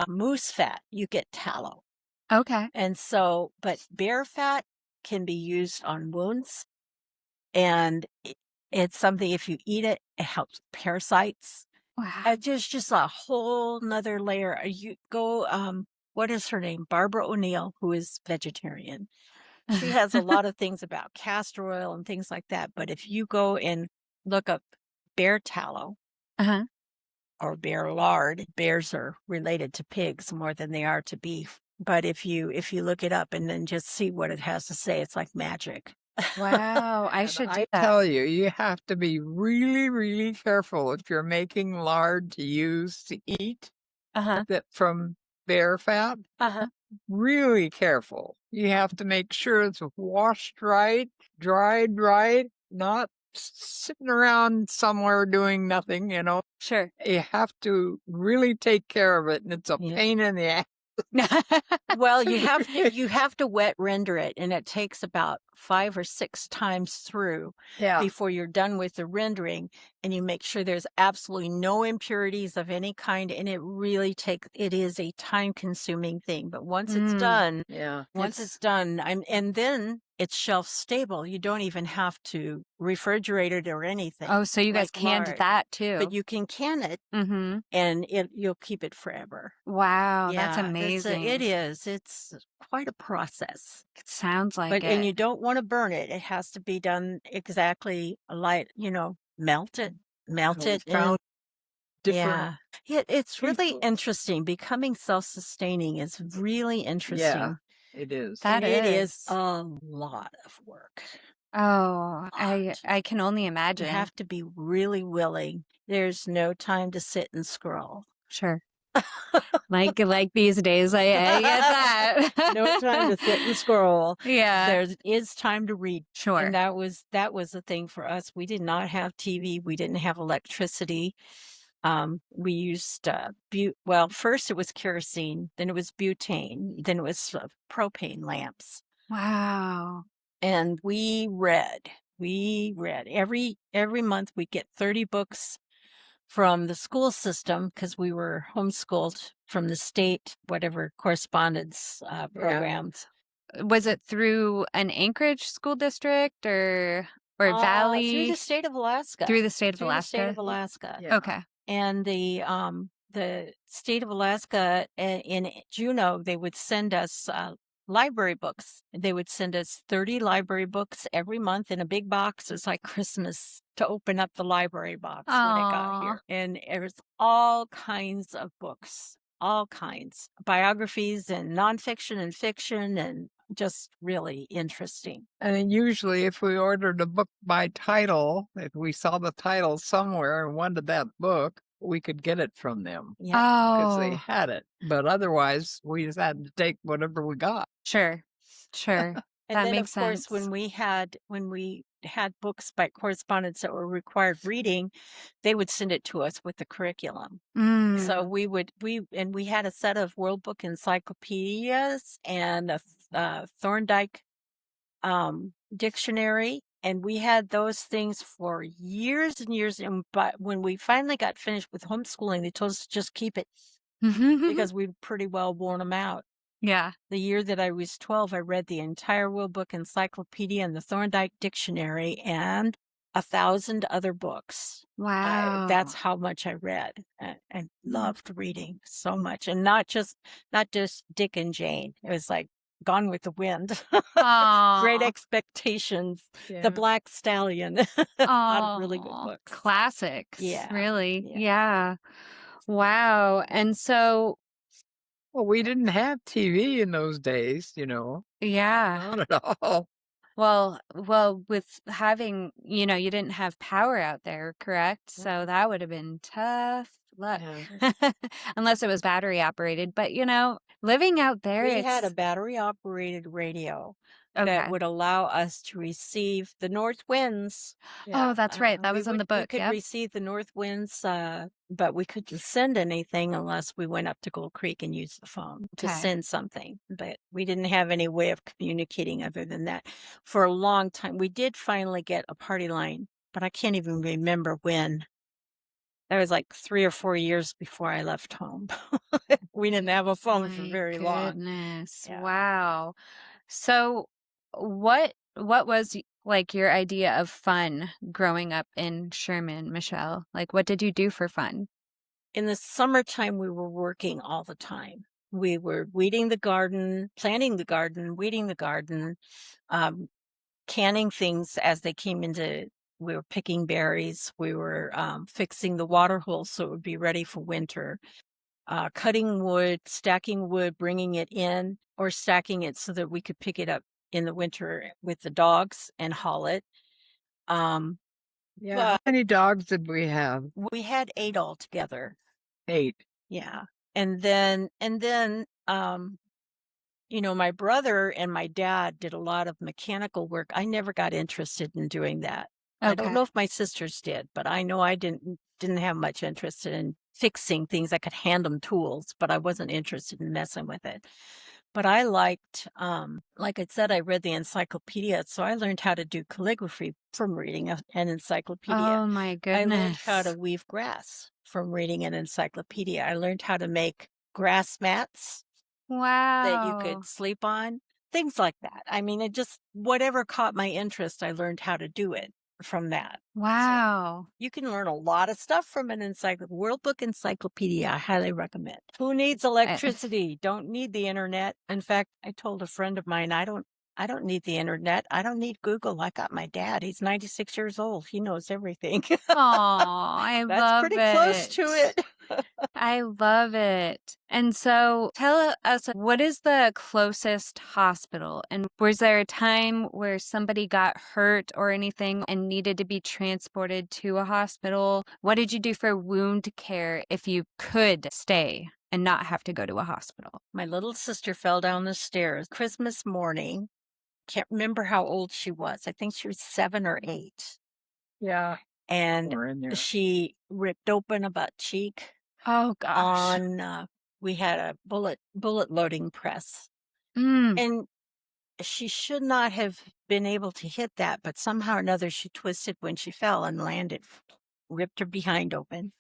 moose fat, you get tallow. Okay. And so, but bear fat can be used on wounds, and it's something, if you eat it, it helps with parasites. Wow. Just a whole nother layer. You go, what is her name? Barbara O'Neill, who is vegetarian. She has a lot of things about castor oil and things like that. But if you go and look up bear tallow Uh-huh. or bear lard, bears are related to pigs more than they are to beef. But if you look it up and then just see what it has to say, it's like magic. Wow. I And should do I that. tell you, you have to be really, really careful if you're making lard to use to eat Uh-huh. that from bear fat. Uh-huh. Really careful. You have to make sure it's washed right, dried right, not sitting around somewhere doing nothing, you know. Sure. You have to really take care of it, and it's a Yeah. pain in the ass. Well, you have to wet render it, and it takes about 5 or 6 times through Yeah. before you're done with the rendering, and you make sure there's absolutely no impurities of any kind, and it is a time-consuming thing, but once it's done, Yeah. and then it's shelf stable. You don't even have to refrigerate it or anything. Oh, so you guys like canned lard. that too. But you can can it, Mm-hmm. and you'll keep it forever. Wow, that's Yeah, amazing. it is. It's quite a process. It sounds like But it. and you don't want to burn it. It has to be done exactly light, melt it, We found different. yeah. It's really people. interesting. Becoming self-sustaining is really interesting. Yeah, it is. That And it is is. a lot of work. Oh, Lot. I can only You imagine. have to be really willing. There's no time to sit and scroll. Sure. Like these days, I get that. No time to sit and scroll. Yeah. There is time to read. Sure. And that was the thing for us. We did not have TV. We didn't have electricity. We used first it was kerosene, then it was butane, then it was propane lamps. Wow. And we read. Every month we get 30 books from the school system because we were homeschooled from the state, whatever correspondence programs. Was it through an Anchorage school district or Valley? Through the state of Alaska. Through the state of Through the state Alaska? of Alaska. Yeah. Okay. And the state of Alaska in Juneau, they would send us library books. They would send us 30 library books every month in a big box. It's like Christmas to open up the library box when it got here. And it was all kinds of books, all kinds, biographies and nonfiction and fiction, and just really interesting. And then usually if we ordered a book by title, if we saw the title somewhere and wanted that book, we could get it from them Yeah. because they Oh, had it. But otherwise, we just had to take whatever we got. sure. Sure. And That then, makes of course, sense. when we had books by correspondence that were required reading, they would send it to us with the curriculum. Mm. So we had a set of World Book encyclopedias and a Thorndike dictionary, and we had those things for years and years. But when we finally got finished with homeschooling, they told us to just keep it because we'd pretty well worn them out. Yeah. The year that I was 12, I read the entire World Book encyclopedia and the Thorndike dictionary and 1,000 other books. Wow. That's how much I read and loved reading so much. And not just Dick and Jane. It was like Gone with the Wind. Great Aw. Expectations, Yeah. The Black Stallion. A lot of really good Oh, books. classics. Yeah. Really? Yeah. Yeah. Wow. And so, Well, we didn't have TV in those days, yeah. not at all. Well, with having, you didn't have power out there, correct? So that would have been tough luck. Yeah. Unless it was battery operated. But, living out there, We had a it's battery operated radio that okay. would allow us to receive the north winds. Oh, that's right. That We was in the we book. could Yep. receive the north winds, but we couldn't send anything unless we went up to Gold Creek and used the phone to Okay. send something. But we didn't have any way of communicating other than that for a long time. We did finally get a party line, but I can't even remember when. That was like 3 or 4 years before I left home. We didn't have a phone for My very long. goodness. Yeah. Wow. So what was like your idea of fun growing up in Sherman, Michelle? Like what did you do for fun? In the summertime, we were working all the time. We were weeding the garden, planting the garden, weeding the garden, um, canning things as they came into. We were picking berries. We were fixing the water holes so it would be ready for winter. Cutting wood, stacking wood, bringing it in, or stacking it so that we could pick it up in the winter with the dogs and haul it. Um, Yeah. How but many dogs did we have? we had 8 altogether. 8. Yeah. And then, my brother and my dad did a lot of mechanical work. I never got interested in doing that. I don't Okay. know if my sisters did, but I know I didn't have much interest in fixing things. I could hand them tools, but I wasn't interested in messing with it. But I liked, like I said, I read the encyclopedia, so I learned how to do calligraphy from reading an encyclopedia. Oh my I learned how to goodness. weave grass from reading an encyclopedia. I learned how to make grass mats that you Wow. could sleep on, things like that. I mean, it just, whatever caught my interest, I learned how to do it from that. So Wow. you can learn a lot of stuff from an World Book Encyclopedia. I highly recommend. Who needs electricity? Don't need the internet. In fact, I told a friend of mine, I don't need the internet. I don't need Google. I got my dad. He's 96 years old. He knows everything. Oh, I That's love pretty close to it. it. I love it. And so tell us, what is the closest hospital? And was there a time where somebody got hurt or anything and needed to be transported to a hospital? What did you do for wound care if you could stay and not have to go to a hospital? My little sister fell down the stairs Christmas morning. Can't remember how old she was. I think she was 7 or 8. Yeah. And We're in there. she ripped open a butt cheek Oh gosh. we had a bullet loading press. Mm. And she should not have been able to hit that, but somehow or another she twisted when she fell and landed, ripped her behind open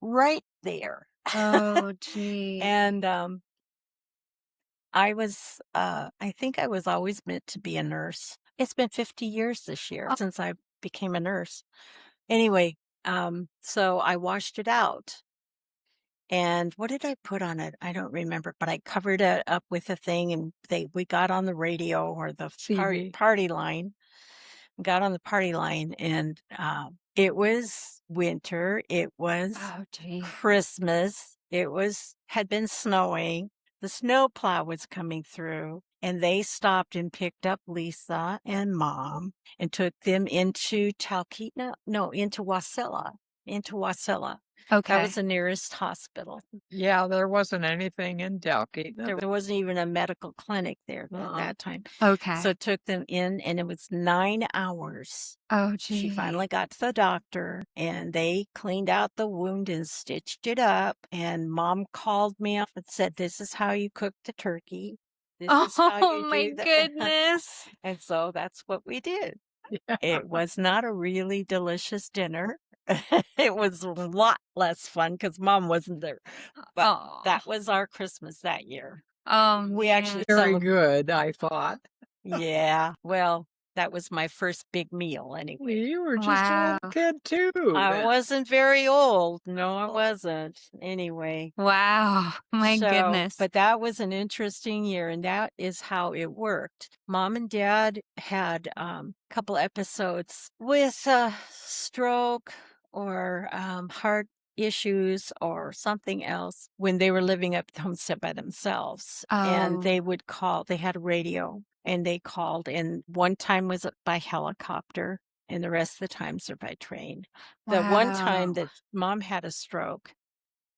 right there. Oh gee. And I think I was always meant to be a nurse. It's been 50 years this year Oh, since I became a nurse. Anyway, so I washed it out. And what did I put on it? I don't remember, but I covered it up with a thing and we got on the radio or the TV. party line, got on the party line and it was winter. It was oh gee. Christmas. Had been snowing. The snowplow was coming through and they stopped and picked up Lisa and Mom and took them into Talkeetna, no, into Wasilla. That Okay. was the nearest hospital. Yeah, there wasn't anything in Talkeetna. There wasn't even a medical clinic there at that time. Okay. So it took them in and it was 9 hours. Oh She gee. finally got to the doctor and they cleaned out the wound and stitched it up. And Mom called me up and said, "This is how you cook the turkey. This is how Oh you my do that." goodness. And so that's what we did. Yeah. It was not a really delicious dinner. It was a lot less fun because Mom wasn't there. But Oh. that was our Christmas that year. Oh We actually Very good, I thought. yeah. Well, That was my first big meal anyway. You were just a Wow. little kid too. I then. wasn't very old. No, I wasn't. Anyway. Wow. My goodness. But that was an interesting year, and that is how it worked. Mom and Dad had a couple episodes with stroke or heart issues or something else when they were living up at the homestead by themselves. And they Oh, would call, they had a radio, and they called, and one time was by helicopter, and the rest of the times are by train. The one time wow. that Mom had a stroke,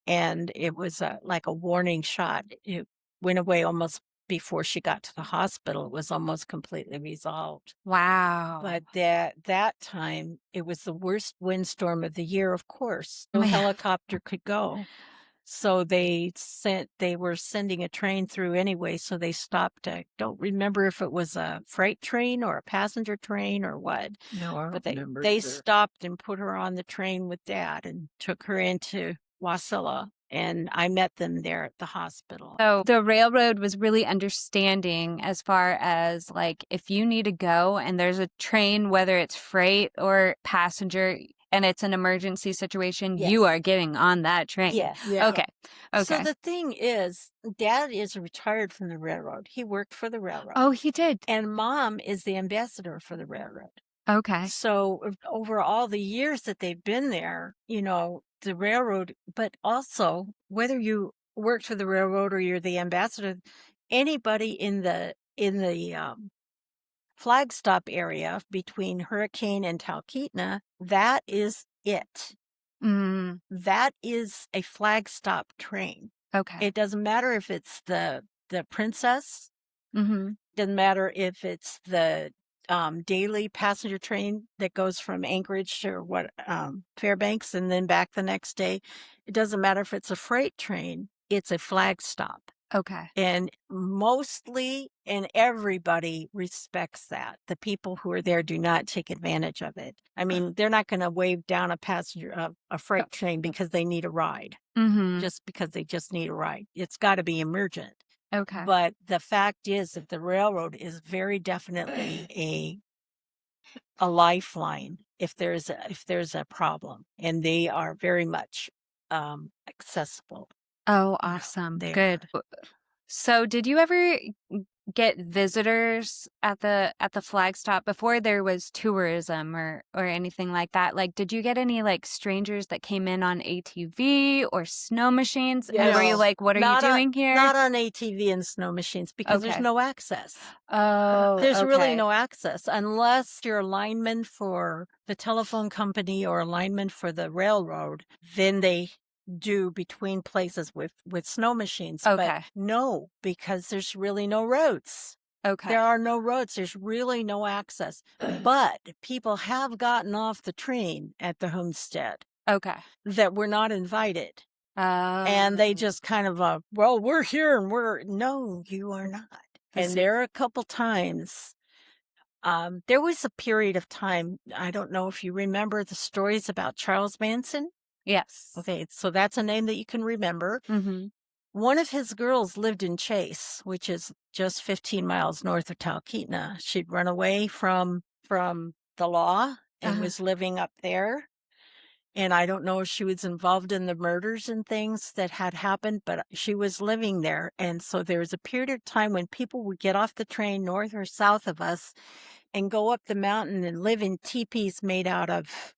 and it was like a warning shot. It went away almost before she got to the hospital. It was almost completely resolved. Wow. But that time, it was the worst windstorm of the year, of course. No Man. helicopter could go. So they were sending a train through anyway, so they stopped. I don't remember if it was a freight train or a passenger train or what. No, I But don't remember they either. stopped and put her on the train with Dad and took her into Wasilla, and I met them there at the hospital. So the railroad was really understanding as far as like if you need to go and there's a train, whether it's freight or passenger, and it's an emergency situation, you Yes. are getting on that train. Yes. Yeah. Okay. So Okay. the thing is, Dad is retired from the railroad. He worked for the railroad. Oh, he did. And Mom is the ambassador for the railroad. Okay. So over all the years that they've been there, the railroad, but also whether you worked for the railroad or you're the ambassador, anybody in the flag stop area between Hurricane and Talkeetna, that is it. Mm, That is a flag stop train. okay. It doesn't matter if it's the Princess. Mm-hmm. Doesn't matter if it's the daily passenger train that goes from Anchorage to Fairbanks and then back the next day. It doesn't matter if it's a freight train. It's a flag stop. Okay. And mostly, and everybody respects that. The people who are there do not take advantage of it. I mean, they're not going to wave down a freight train because they need a ride, Mm-hmm. just because they just need a ride. It's got to be emergent. Okay. But the fact is that the railroad is very definitely a lifeline if there's a problem, and they are very much accessible. Oh, awesome. They Good. So, did you ever get visitors at the flag stop before there was tourism or anything like that? Like, did you get any like strangers that came in on ATV or snow machines? And were you Yes. like, "What are you doing here?" Not on ATV and snow machines because there's Okay. no access. Oh, There's really okay. no access unless you're a lineman for the telephone company or a lineman for the railroad. Then they do between places with snow machines. Okay. But no, because there's really no roads. Okay. There are no roads. There's really no access. But people have gotten off the train at the homestead Okay. that were not invited. And they just kind of, well, we're here and no, you are not. And there are a couple times, there was a period of time, I don't know if you remember the stories about Charles Manson. Yes. Okay, so that's a name that you can remember. Mm-hmm. One of his girls lived in Chase, which is just 15 miles north of Talkeetna. She'd run away from the law and was living up there. And I don't know if she was involved in the murders and things that had happened, but she was living there. And so there was a period of time when people would get off the train north or south of us and go up the mountain and live in teepees made out of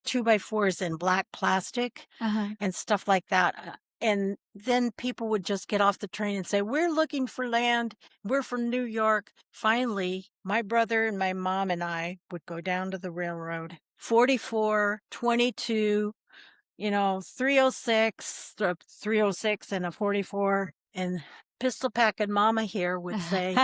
2x4s and black plastic and stuff like that. And then people would just get off the train and say, we're looking for land. We're from New York. Finally, my brother and my mom and I would go down to the railroad. 44, 22, 306, 306 and a 44. And pistol packing mama here would say,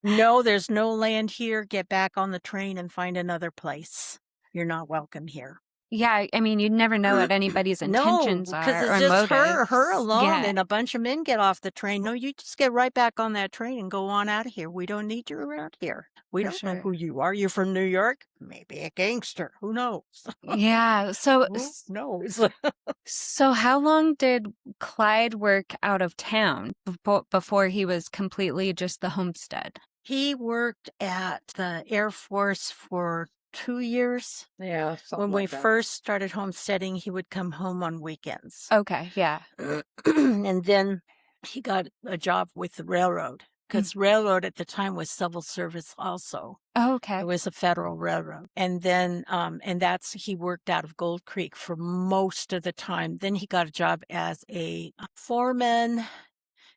no, there's no land here. Get back on the train and find another place. You're not welcome here. Yeah, I mean, you'd never know what anybody's intentions no, are because or it's just motives. her alone, Yeah. and a bunch of men get off the train. No, you just get right back on that train and go on out of here. We don't need you around here. We For don't know sure. who you are. You're from New York? Maybe a gangster. Who knows? Yeah. So, Who knows? so how long did Clyde work out of town before he was completely just the homestead? He worked at the Air Force for 2 years. Yeah, When we first started homesteading, he would come home on weekends. Okay, yeah. And then he got a job with the railroad, because railroad at the time was civil service also. Oh, okay. It was a federal railroad. And then, he worked out of Gold Creek for most of the time. Then he got a job as a foreman.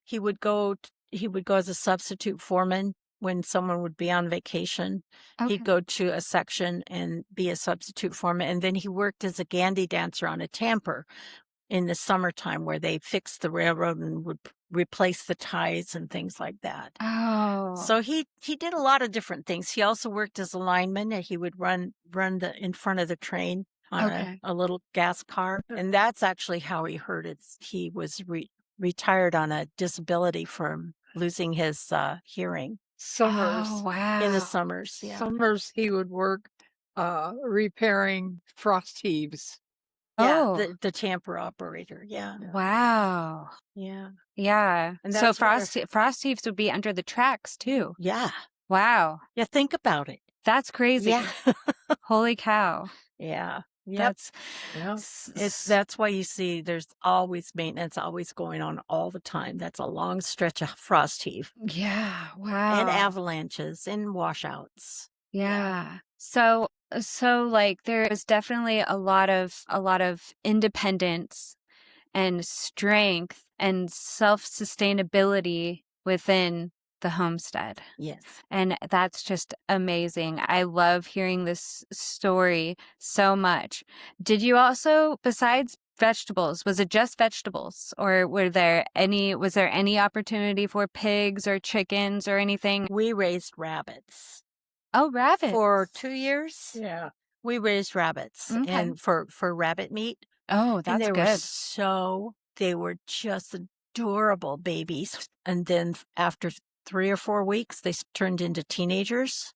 He would go as a substitute foreman when someone would be on vacation. Okay. He'd go to a section and be a substitute foreman. And then he worked as a gandy dancer on a tamper in the summertime, where they fixed the railroad and would replace the ties and things like that. Oh. So he did a lot of different things. He also worked as a lineman, and he would run in front of the train on a little gas car. And that's actually how he heard it. He was retired on a disability from losing his hearing. Summers. Oh, wow. In the summers, yeah. Summers he would work repairing frost heaves. Oh. Yeah, the tamper operator. Yeah. Wow. Yeah. Yeah. And So that's where- frost heaves would be under the tracks too. Yeah. Wow. Yeah, think about it. That's crazy. Yeah. Holy cow. Yeah. Yep. That's That's why you see there's always maintenance always going on all the time. That's a long stretch of frost heave yeah. Wow. and avalanches and washouts. Yeah. So like there was definitely a lot of independence and strength and self-sustainability within the homestead. Yes. And that's just amazing. I love hearing this story so much. Did you also, besides vegetables, was it just vegetables, or was there any opportunity for pigs or chickens or anything? We raised rabbits. Oh, rabbits. For 2 years. Yeah. We raised rabbits Okay. and for rabbit meat. Oh, And that's they good. they were just adorable babies. And then after 3 or 4 weeks, they turned into teenagers.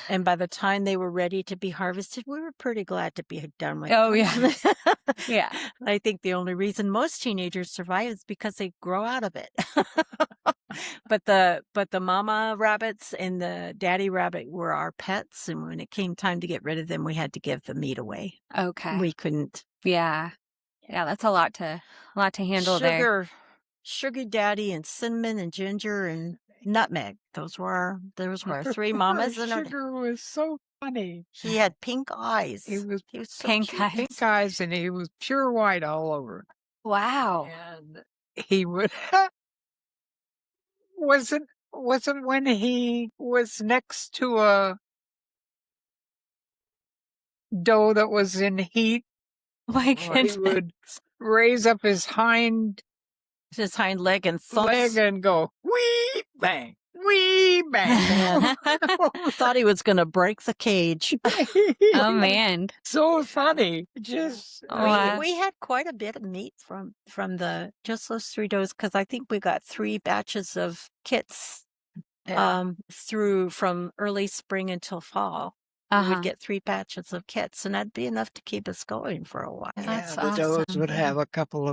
And by the time they were ready to be harvested, we were pretty glad to be done with Oh, them. yeah. Yeah. I think the only reason most teenagers survive is because they grow out of it. But the mama rabbits and the daddy rabbit were our pets, and when it came time to get rid of them, we had to give the meat away. Okay. We couldn't. Yeah. Yeah, that's a lot to handle there. Sugar daddy and cinnamon and ginger and nutmeg. Those were our 3 mamas. And Sugar was so funny. he had pink eyes. He was so Pink cute. eyes. pink eyes, and he was pure white all over. Wow. And he would wasn't when he was next to a doe that was in heat, My he goodness. would raise up his hind His hind leg and thumps. leg and go wee bang, wee bang. Thought he was going to break the cage. Oh, man. So funny. Just Wow. We had quite a bit of meat from just those 3 does, because I think we got 3 batches of kits through from early spring until fall. We Uh-huh. would get 3 batches of kits, and that'd be enough to keep us going for a while. That's the does awesome. would have a couple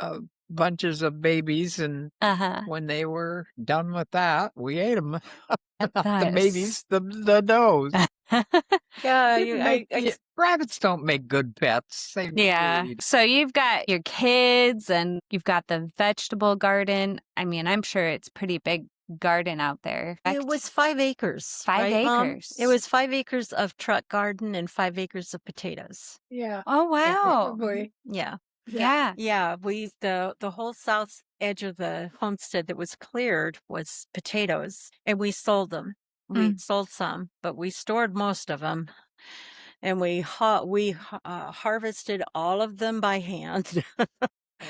of bunches of babies, and Uh-huh. when they were done with that, we ate them. Not the That's- babies, the does. Yeah, Rabbits don't make good pets. They Yeah. really- So you've got your kids and you've got the vegetable garden. I mean, I'm sure it's pretty big garden out there. it was 5 acres. 5 right, Mom? acres. It was 5 acres of truck garden and 5 acres of potatoes. Yeah. Oh, wow. Probably. Yeah. Yeah. Yeah, the whole south edge of the homestead that was cleared was potatoes, and we sold them. We sold some, but we stored most of them, and we harvested all of them by hand.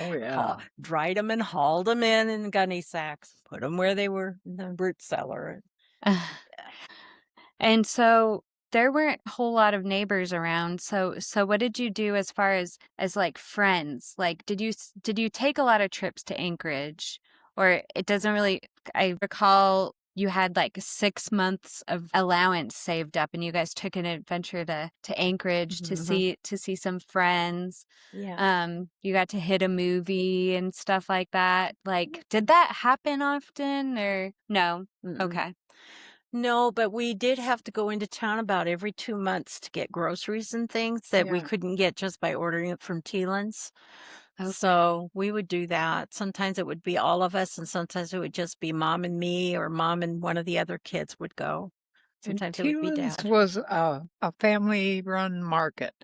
Oh yeah. Dried them and hauled them in gunny sacks, put them where they were in the root cellar. And so there weren't a whole lot of neighbors around. So what did you do as far as like friends? Like, did you take a lot of trips to Anchorage? Or it doesn't really, I recall you had like 6 months of allowance saved up, and you guys took an adventure to Anchorage to see some friends. Yeah. You got to hit a movie and stuff like that. Like, did that happen often or no? Mm-mm. Okay. No, but we did have to go into town about every 2 months to get groceries and things that we Yeah. couldn't get just by ordering it from Teelan's. Okay. So we would do that. Sometimes it would be all of us, and sometimes it would just be mom and me, or mom and one of the other kids would go. And Sometimes it would be Teelan's dad. was a family-run market.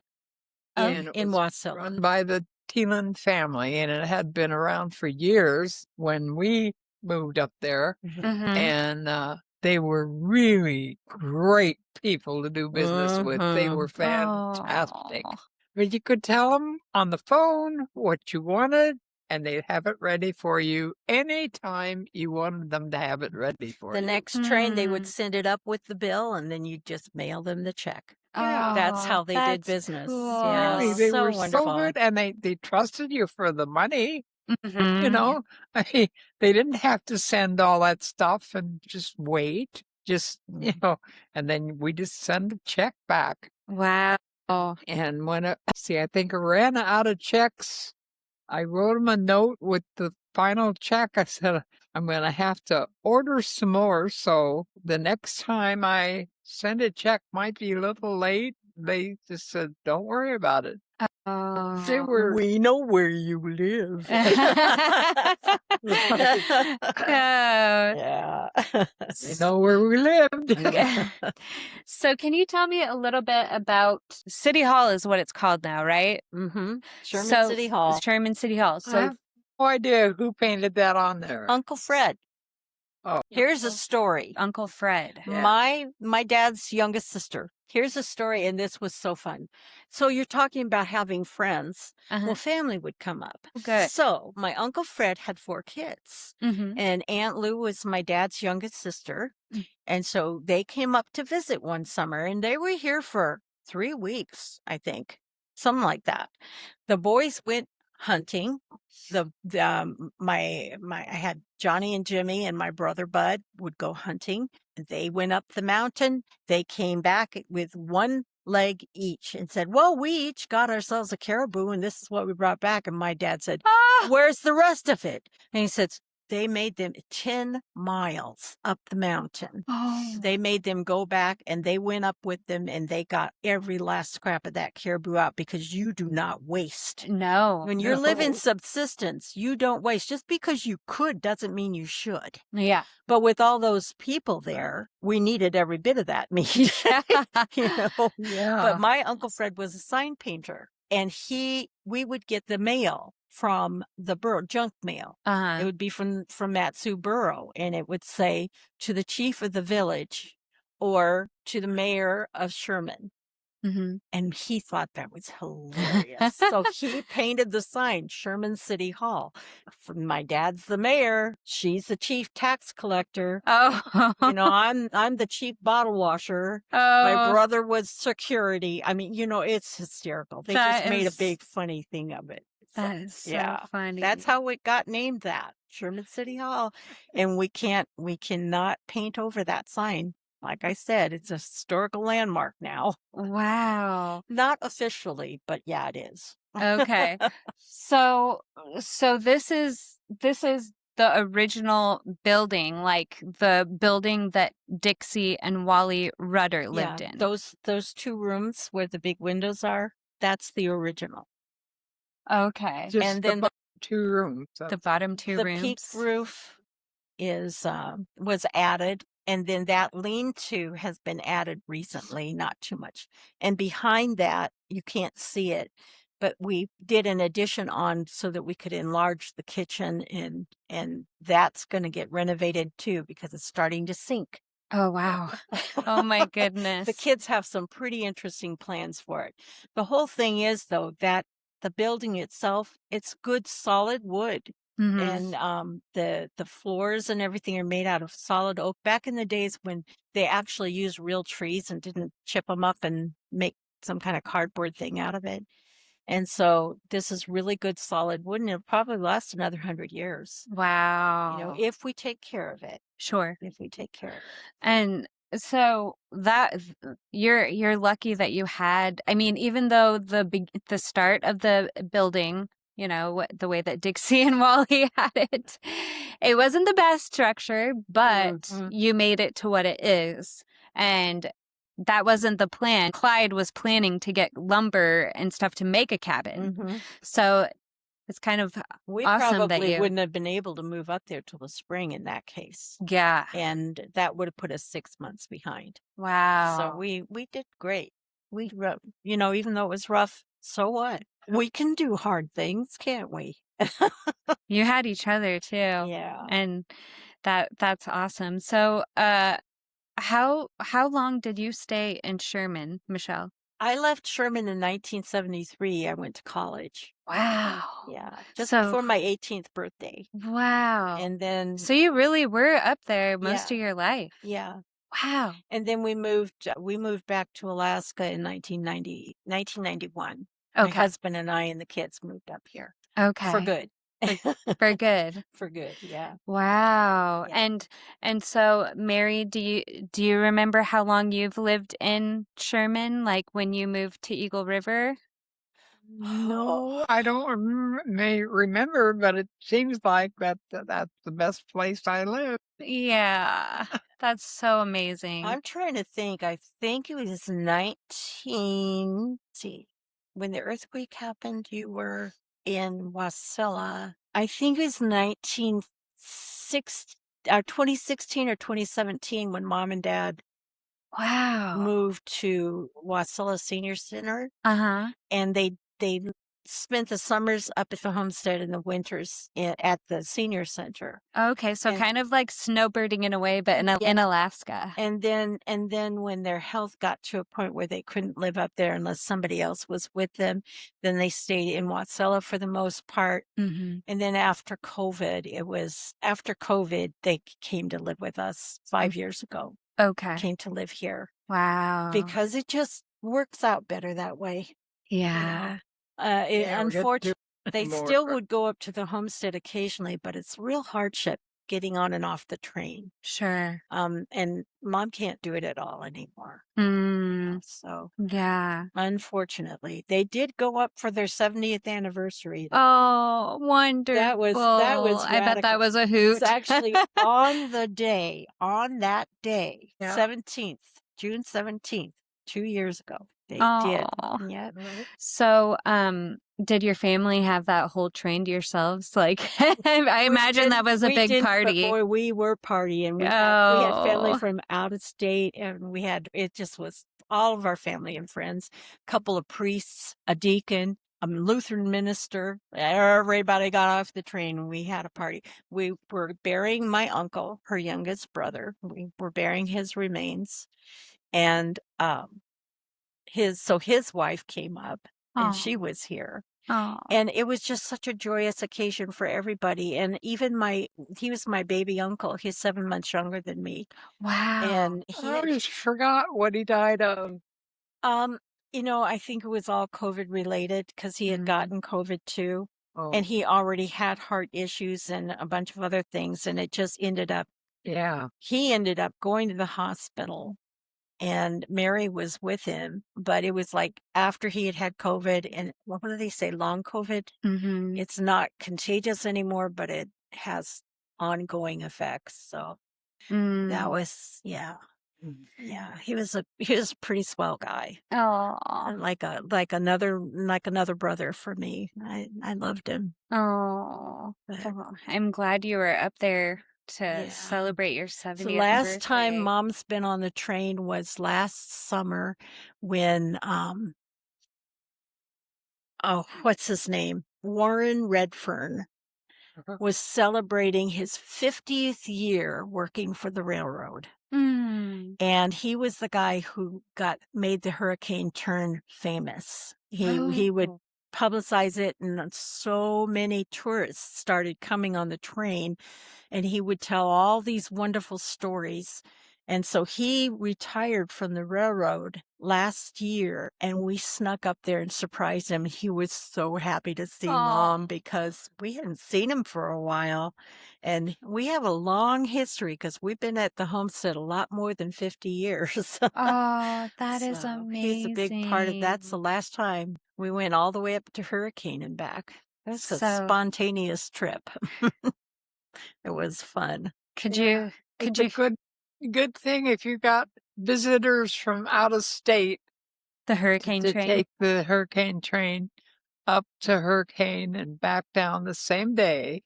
And it in was Wasilla. run by the Teelan family, and it had been around for years when we moved up there. Mhm. And they were really great people to do business with. They were fantastic. Aw. But you could tell them on the phone what you wanted, and they'd have it ready for you anytime you wanted them to have it ready for The you. next train, they would Mm. send it up with the bill, and then you just mail them the check. Yeah. That's how they did That's business. cool. Yeah, Really, they so were so wonderful. good, and they trusted you for the money. You Mhm. know, I mean, they didn't have to send all that stuff and just wait. Just, and then we just send a check back. Wow. And when I think I ran out of checks, I wrote them a note with the final check. I said, I'm going to have to order some more. So the next time I send a check might be a little late. They just said, don't worry about it. They Oh. were, We know where you live. Yeah. they know where we lived. So can you tell me a little bit about City Hall is what it's called now, right? Mm-hmm. Sherman So, City Hall. Sherman City Hall. I So have no idea who painted that on there. Uncle Fred. Oh, Here's a story. Uncle Fred. Yeah. My dad's youngest sister. Here's a story, and this was so fun. So you're talking about having friends. Uh-huh. Well, family would come up. Good. So my Uncle Fred had 4 kids, Mm-hmm. and Aunt Lou was my dad's youngest sister. Mm. And so they came up to visit one summer, and they were here for 3 weeks, I think, something like that. The boys went hunting. I had Johnny and Jimmy, and my brother Bud would go hunting. They went up the mountain. They came back with one leg each and said, well, we each got ourselves a caribou, and this is what we brought back. And my dad said, Ah! where's the rest of it? And he said, they made them 10 miles up the mountain. Oh. They made them go back, and they went up with them, and they got every last scrap of that caribou out, because you do not waste. No. When you're No. living subsistence, you don't waste. Just because you could doesn't mean you should. Yeah. But with all those people there, we needed every bit of that meat. you know. Yeah. But my Uncle Fred was a sign painter, and we would get the mail from the borough, junk mail. It Uh-huh. would be from Matsu Borough, and it would say to the chief of the village or to the mayor of Sherman. Mm-hmm. And he thought that was hilarious. So he painted the sign, Sherman City Hall. My dad's the mayor. She's the chief tax collector. Oh. I'm the chief bottle washer. My Oh. brother was security. I mean, it's hysterical. They That just made a is- big funny thing of it. That is so yeah. funny. That's how it got named that, Sherman City Hall. And we cannot paint over that sign. Like I said, it's a historical landmark now. Wow. Not officially, but yeah, it is. Okay. So this is the original building, like the building that Dixie and Wally Rudder lived in. Those 2 rooms where the big windows are, that's the original. Okay. Just and the then the- 2 rooms. The bottom 2 the rooms. peak roof was added, and then that lean-to has been added recently, not too much. And behind that, you can't see it, but we did an addition on so that we could enlarge the kitchen, and that's going to get renovated too, because it's starting to sink. Oh, wow. Oh, my goodness. The kids have some pretty interesting plans for it. The whole thing is, though, that the building itself, it's good solid wood. Mhm. And the floors and everything are made out of solid oak. Back in the days when they actually used real trees and didn't chip them up and make some kind of cardboard thing out of it. And so this is really good solid wood, and it'll probably last another 100 years. Wow. If we take care of it. Sure. If we take care of it. And so that you're lucky that you had, I mean, even though the start of the building, the way that Dixie and Wally had it wasn't the best structure, but you made it to what it is. And that wasn't the plan. Clyde was planning to get lumber and stuff to make a cabin. So it's kind of We awesome that probably you wouldn't have been able to move up there till the spring in that case. Yeah. And that would have put us 6 months behind. Wow. So we did great. Even though it was rough, so what? We can do hard things, can't we? You had each other too. Yeah. And that's awesome. So how long did you stay in Sherman, Michele? I left Sherman in 1973. I went to college. Wow. Yeah. Just So before my 18th birthday. wow. And then So you really were up there most of your life. Yeah. Wow. And then we moved back to Alaska in 1991. Okay. My husband and I and the kids moved up here. Okay. For good. For good. For good, yeah. Wow. Yeah. And so Mary, do you remember how long you've lived in Sherman, like when you moved to Eagle River? No, I don't may remember, but it seems like that's the best place I live. Yeah. That's so amazing. I'm trying to think. I think it was 19. See, when the earthquake happened, you were in Wasilla. I think it was 2016 or 2017 when Mom and Dad Wow. moved to Wasilla Senior Center, Uh-huh. and they spent the summers up at the homestead and the winters at the senior center. Okay, so And- kind of like snowbirding in a way, but in Alaska. And then when their health got to a point where they couldn't live up there unless somebody else was with them, then they stayed in Wasilla for the most part. Mm-hmm. And then after COVID, they came to live with us 5 years ago. Okay. Came to live here Wow. because it just works out better that way. Yeah. Unfortunately, they more- still would go up to the homestead occasionally, but it's real hardship getting on and off the train. Sure. And Mom can't do it at all anymore. So Yeah. unfortunately, they did go up for their 70th anniversary. Oh, wonderful. That was I bet that radical. was a It hoot. was actually on that day, Yeah. June 17th, 2 years ago. They did. Oh. Yeah. So, did your family have that whole train to yourselves? Like, I imagine that was a We big didn't, party. But boy, we were partying. We had family Oh. from out of state, and it just was all of our family and friends, a couple of priests, a deacon, a Lutheran minister. Everybody got off the train and we had a party. We were burying my uncle, her youngest brother. We were burying his remains. And his wife came up and she was here. Oh. And it was just such a joyous occasion for everybody. And even he was my baby uncle. He's 7 months younger than me. Wow. And I just forgot what he died of. I think it was all COVID related because he had gotten COVID too. Oh, And he already had heart issues and a bunch of other things. And it just he ended up going to the hospital. And Mary was with him, but it was like after he had COVID and what do they say, long COVID? Mm-hmm. It's not contagious anymore, but it has ongoing effects. So that was, yeah. He was a pretty swell guy. Oh. And like another brother for me. I loved him. Oh. I'm glad you were up there to celebrate your 70th The last birthday. time Mom's been on the train was last summer when what's his name? Warren Redfern was celebrating his 50th year working for the railroad. And he was the guy who made the hurricane turn famous. He would publicize it, and so many tourists started coming on the train, and he would tell all these wonderful stories. And so he retired from the railroad last year, and we snuck up there and surprised him. He was so happy to see Aw. Mom because we hadn't seen him for a while. And we have a long history because we've been at the homestead a lot more than 50 years. Oh, that is So amazing. he's a big part of that's the last time we went all the way up to Hurricane and back. That's a So- spontaneous trip. It was fun. Could Yeah. you It's a good thing if you got visitors from out of state the hurricane to train? take the hurricane train up to Hurricane and back down the same day.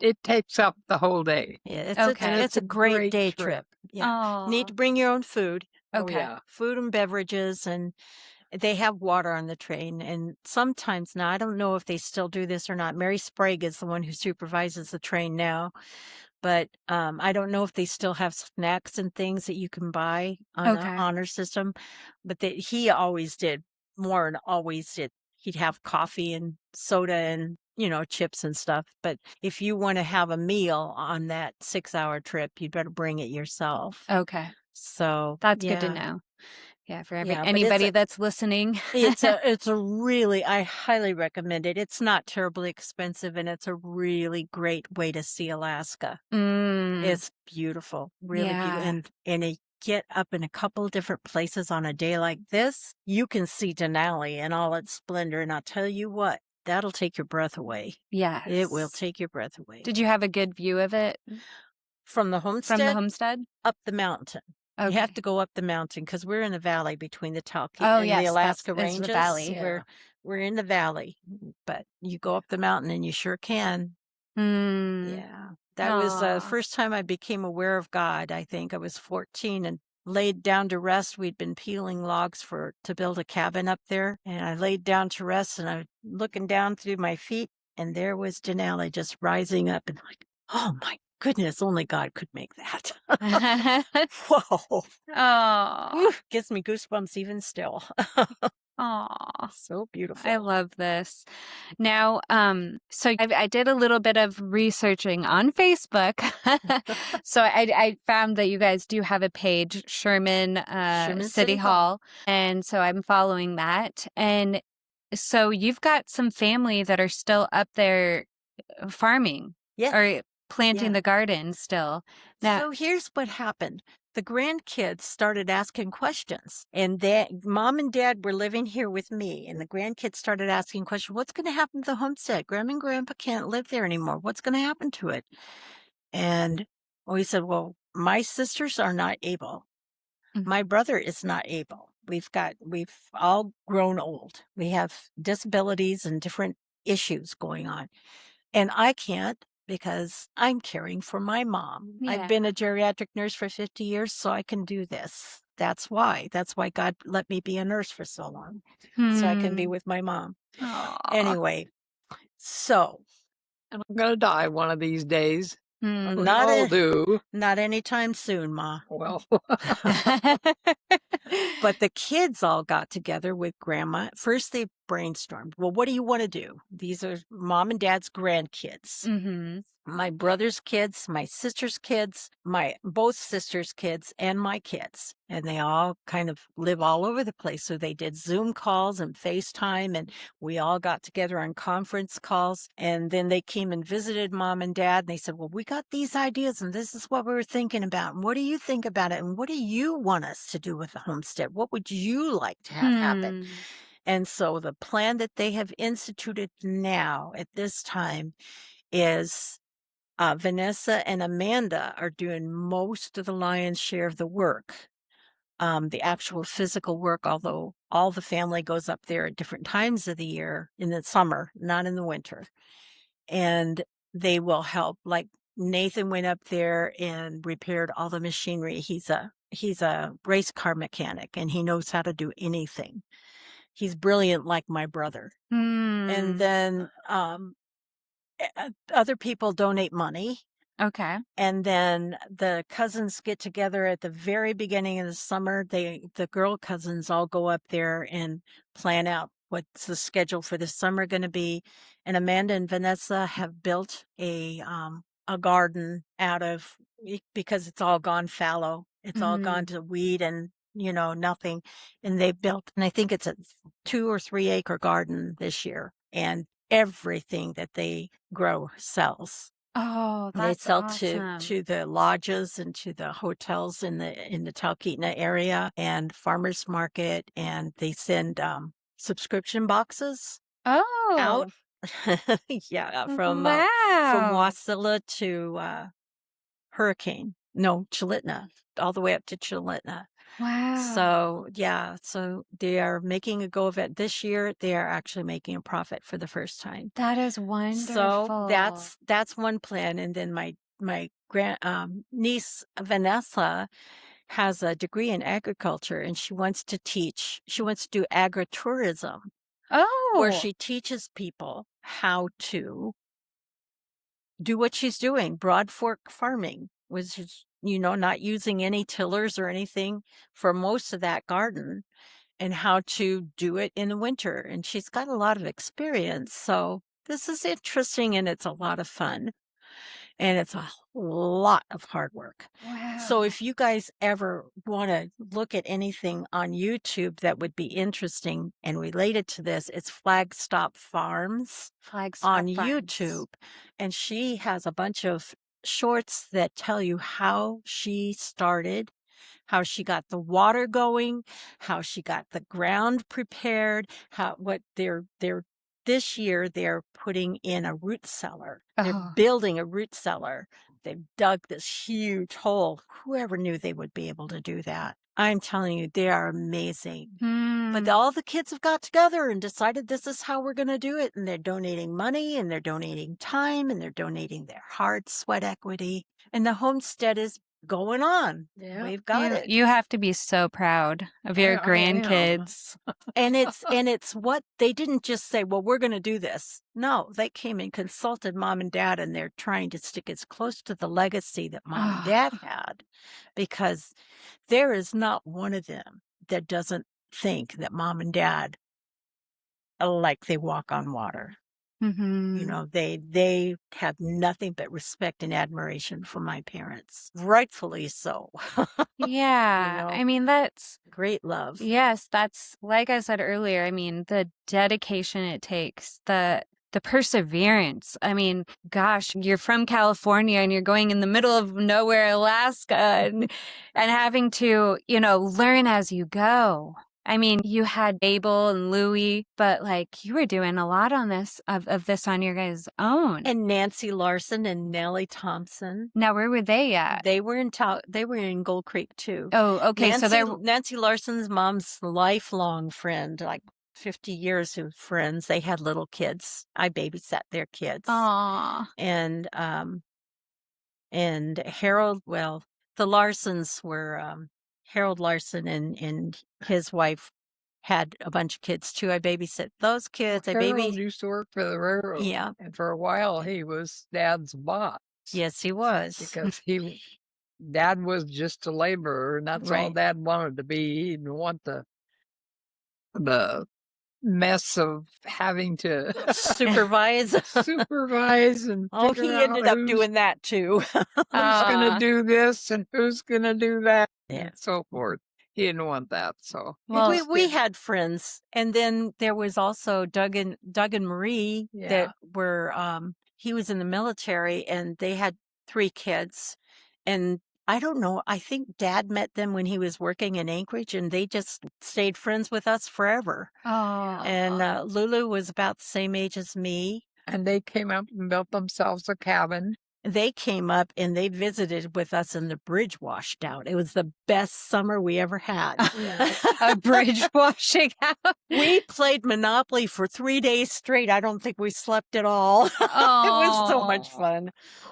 It takes up the whole day. Yeah, Okay. it's a great day trip. Yeah. Oh, Need to bring your own food. Oh, okay. yeah. Food and beverages, and they have water on the train. And sometimes now, I don't know if they still do this or not. Mary Sprague is the one who supervises the train now, but I don't know if they still have snacks and things that you can buy on Okay. an honor system. But he always did more and always did. He'd have coffee and soda and chips and stuff. But if you want to have a meal on that 6-hour trip, you'd better bring it yourself. Okay. So That's good to yeah. know. Yeah, for Yeah, but it's anybody that's listening. It's a really, I highly recommend it. It's not terribly expensive, and it's a really great way to see Alaska. Mm, It's beautiful, really beautiful. yeah. And you get up in a couple of different places on a day like this, you can see Denali in all its splendor. And I'll tell you what, that'll take your breath away. Yes. It will take your breath away. Did you have a good view of it From the homestead, from the homestead? up the mountain. Okay. You have to go up the mountain because we're in the valley between the Talkeetna Oh, and yes, the Alaska that's Ranges. the valley. Yeah. We're in the valley, but you go up the mountain and you sure can. Mm. Yeah, that was the Aw. first time I became aware of God. I think I was 14 and laid down to rest. We'd been peeling logs to build a cabin up there, and I laid down to rest, and I was looking down through my feet, and there was Denali just rising up, and like, oh my goodness, only God could make that. Whoa. Oh. Whew, gives me goosebumps even still. Aw. So beautiful. I love this. Now, so I did a little bit of researching on Facebook. So I found that you guys do have a page, Sherman, Sherman City Hall. And so I'm following that. And so you've got some family that are still up there farming Yes. or planting Yeah. the garden still. Now, So here's what happened. The grandkids started asking questions, and Mom and Dad were living here with me, and the grandkids started asking questions. What's going to happen to the homestead? Grandma and Grandpa can't live there anymore. What's going to happen to it? And we said, well, my sisters are not able. Mhm. My brother is not able. We've all grown old. We have disabilities and different issues going on. And I can't because I'm caring for my mom. Yeah. I've been a geriatric nurse for 50 years, so I can do this. That's why God let me be a nurse for so long, so I can be with my mom. Aw. Anyway, so And I'm going to die one of these days. Hmm. We Not all a- do. not anytime soon, Ma. Well, But the kids all got together with Grandma. First, they brainstormed. Well, what do you want to do? These are Mom and Dad's grandkids. Mm-hmm. My brother's kids, my sister's kids, both sisters' kids, and my kids. And they all kind of live all over the place. So they did Zoom calls and FaceTime, and we all got together on conference calls. And then they came and visited Mom and Dad. And they said, well, we got these ideas, and this is what we were thinking about. And what do you think about it? And what do you want us to do with the homestead? What would you like to have happen? Hmm. And so the plan that they have instituted now at this time is Vanessa and Amanda are doing most of the lion's share of the work, the actual physical work, although all the family goes up there at different times of the year in the summer, not in the winter. And they will help. Like Nathan went up there and repaired all the machinery. He's a race car mechanic, and he knows how to do anything. He's brilliant like my brother. Hmm. And then other people donate money. Okay. And then the cousins get together at the very beginning of the summer. The girl cousins all go up there and plan out what's the schedule for the summer going to be. And Amanda and Vanessa have built a garden out of, because it's all gone fallow. It's all gone to weed and nothing. And they built, and I think it's a 2 or 3 acre garden this year. And everything that they grow sells. Oh, And they that's sell awesome. to the lodges and to the hotels in the Talkeetna area and farmers market, and they send subscription boxes out. Oh, Yeah, from wow. Wasilla to Chulitna, all the way up to Chulitna. Wow. So yeah, so they are making a go of it this year. They are actually making a profit for the first time. That is So wonderful. that's one plan. And then my niece Vanessa has a degree in agriculture, and she wants to teach. She wants to do agritourism, where Oh, she teaches people how to do what she's doing, broad fork farming, which is, not using any tillers or anything for most of that garden, and how to do it in the winter. And she's got a lot of experience. So this is interesting, and it's a lot of fun, and it's a lot of hard work. So wow. if you guys ever want to look at anything on YouTube that would be interesting and related to this, it's Flagstop Farms Flagstaff on Farms. YouTube. And she has a bunch of shorts that tell you how she started, how she got the water going, how she got the ground prepared, what they're this year they're putting in a root cellar. They're Oh. building a root cellar. They've dug this huge hole. Whoever knew they would be able to do that? I'm telling you, they are amazing. But Hmm. all the kids have got together and decided this is how we're going to do it. And they're donating money, and they're donating time, and they're donating their hard sweat equity. And the homestead is going on. Yeah. We've got it. You have to be so proud of your I am. grandkids. And it's what they didn't just say, well, we're going to do this. No, they came and consulted mom and dad, and they're trying to stick as close to the legacy that mom and dad had, because there is not one of them that doesn't think that mom and dad like they walk on water. Mm-hmm. They have nothing but respect and admiration for my parents, rightfully so. Yeah. I mean, that's Great love. yes, that's like I said earlier. I mean, the dedication it takes, the perseverance. I mean, gosh, you're from California and you're going in the middle of nowhere, Alaska, and having to, learn as you go. I mean, you had Abel and Louie, but like you were doing a lot on this of this on your guys' own. And Nancy Larson and Nellie Thompson. Now, where were they at? They were in Gold Creek too. Oh, okay. Nancy Larson's mom's lifelong friend, like 50 years of friends. They had little kids. I babysat their kids. Aw. And Harold, well, the Larsons were Harold Larson and his wife had a bunch of kids too. I babysit those kids. Harold used to work for the railroad. Yeah. And for a while, he was Dad's boss. Yes, he was. Because Dad was just a laborer, and that's all Right. Dad wanted to be. He didn't want the mess of having to Supervise. supervise and Oh, figure he out ended up who's doing that too. going to do this and who's going to do that, Yeah. and so forth. He didn't want that. So Well, we had friends, and then there was also Doug and Marie that were he was in the military, and they had 3 kids, and I don't know, I think Dad met them when he was working in Anchorage, and they just stayed friends with us forever. oh, And Lulu was about the same age as me. and they came up and built themselves a cabin. They came up and they visited with us, and the bridge washed out. It was the best summer we ever had. a bridge washing out. We played Monopoly for 3 days straight. I don't think we slept at all. It was so much fun.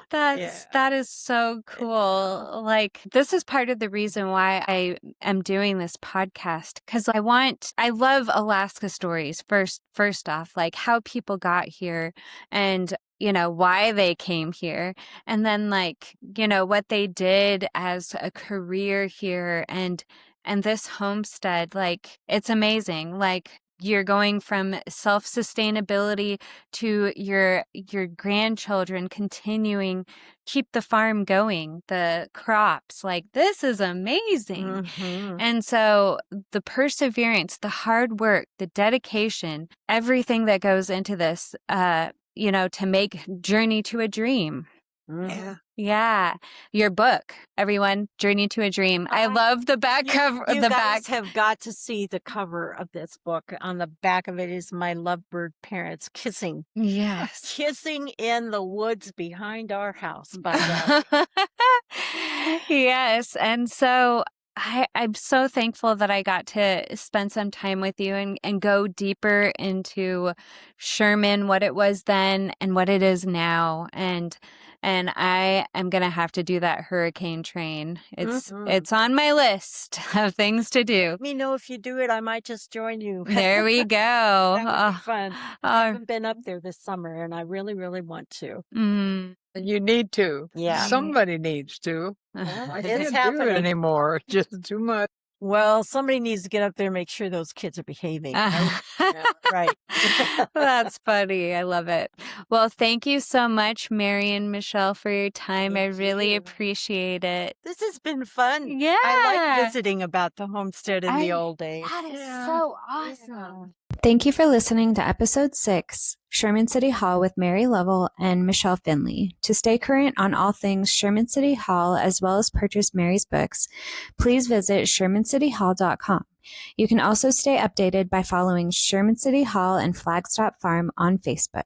That is so cool. Like, this is part of the reason why I am doing this podcast, because I love Alaska stories first off, like how people got here and why they came here, and then like what they did as a career here, and this homestead, like it's amazing. Like you're going from self-sustainability to your grandchildren continuing, keep the farm going, the crops. Like, this is amazing. Mhm. And so the perseverance, the hard work, the dedication, everything that goes into this, to make Journey to a Dream. Mhm. Yeah. Your book, everyone, Journey to a Dream. I love the back cover. You The guys back. have got to see the cover of this book. On the back of it is my lovebird parents kissing. Yes. Kissing in the woods behind our house, by the way. Yes. And so I'm so thankful that I got to spend some time with you and go deeper into Sherman, what it was then and what it is now. And I am going to have to do that hurricane train. It's on my list of things to do. Let me know if you do it. I might just join you. There we go. That would be fun. I haven't been up there this summer, and I really, really want to. You need to. Yeah. Somebody needs to. Well, I it's can't do it happening. anymore. Just too much. Well, somebody needs to get up there and make sure those kids are behaving. Right? Yeah, right. That's funny. I love it. Well, thank you so much, Mary and Michelle, for your time. I Thank really you. appreciate it. This has been fun. Yeah. I like visiting about the homestead in the old days. That is so awesome. Thank you for listening to episode 6, Sherman City Hall with Mary Lovel and Michele Finley. To stay current on all things Sherman City Hall, as well as purchase Mary's books, please visit shermancityhall.com. You can also stay updated by following Sherman City Hall and Flagstop Farm on Facebook.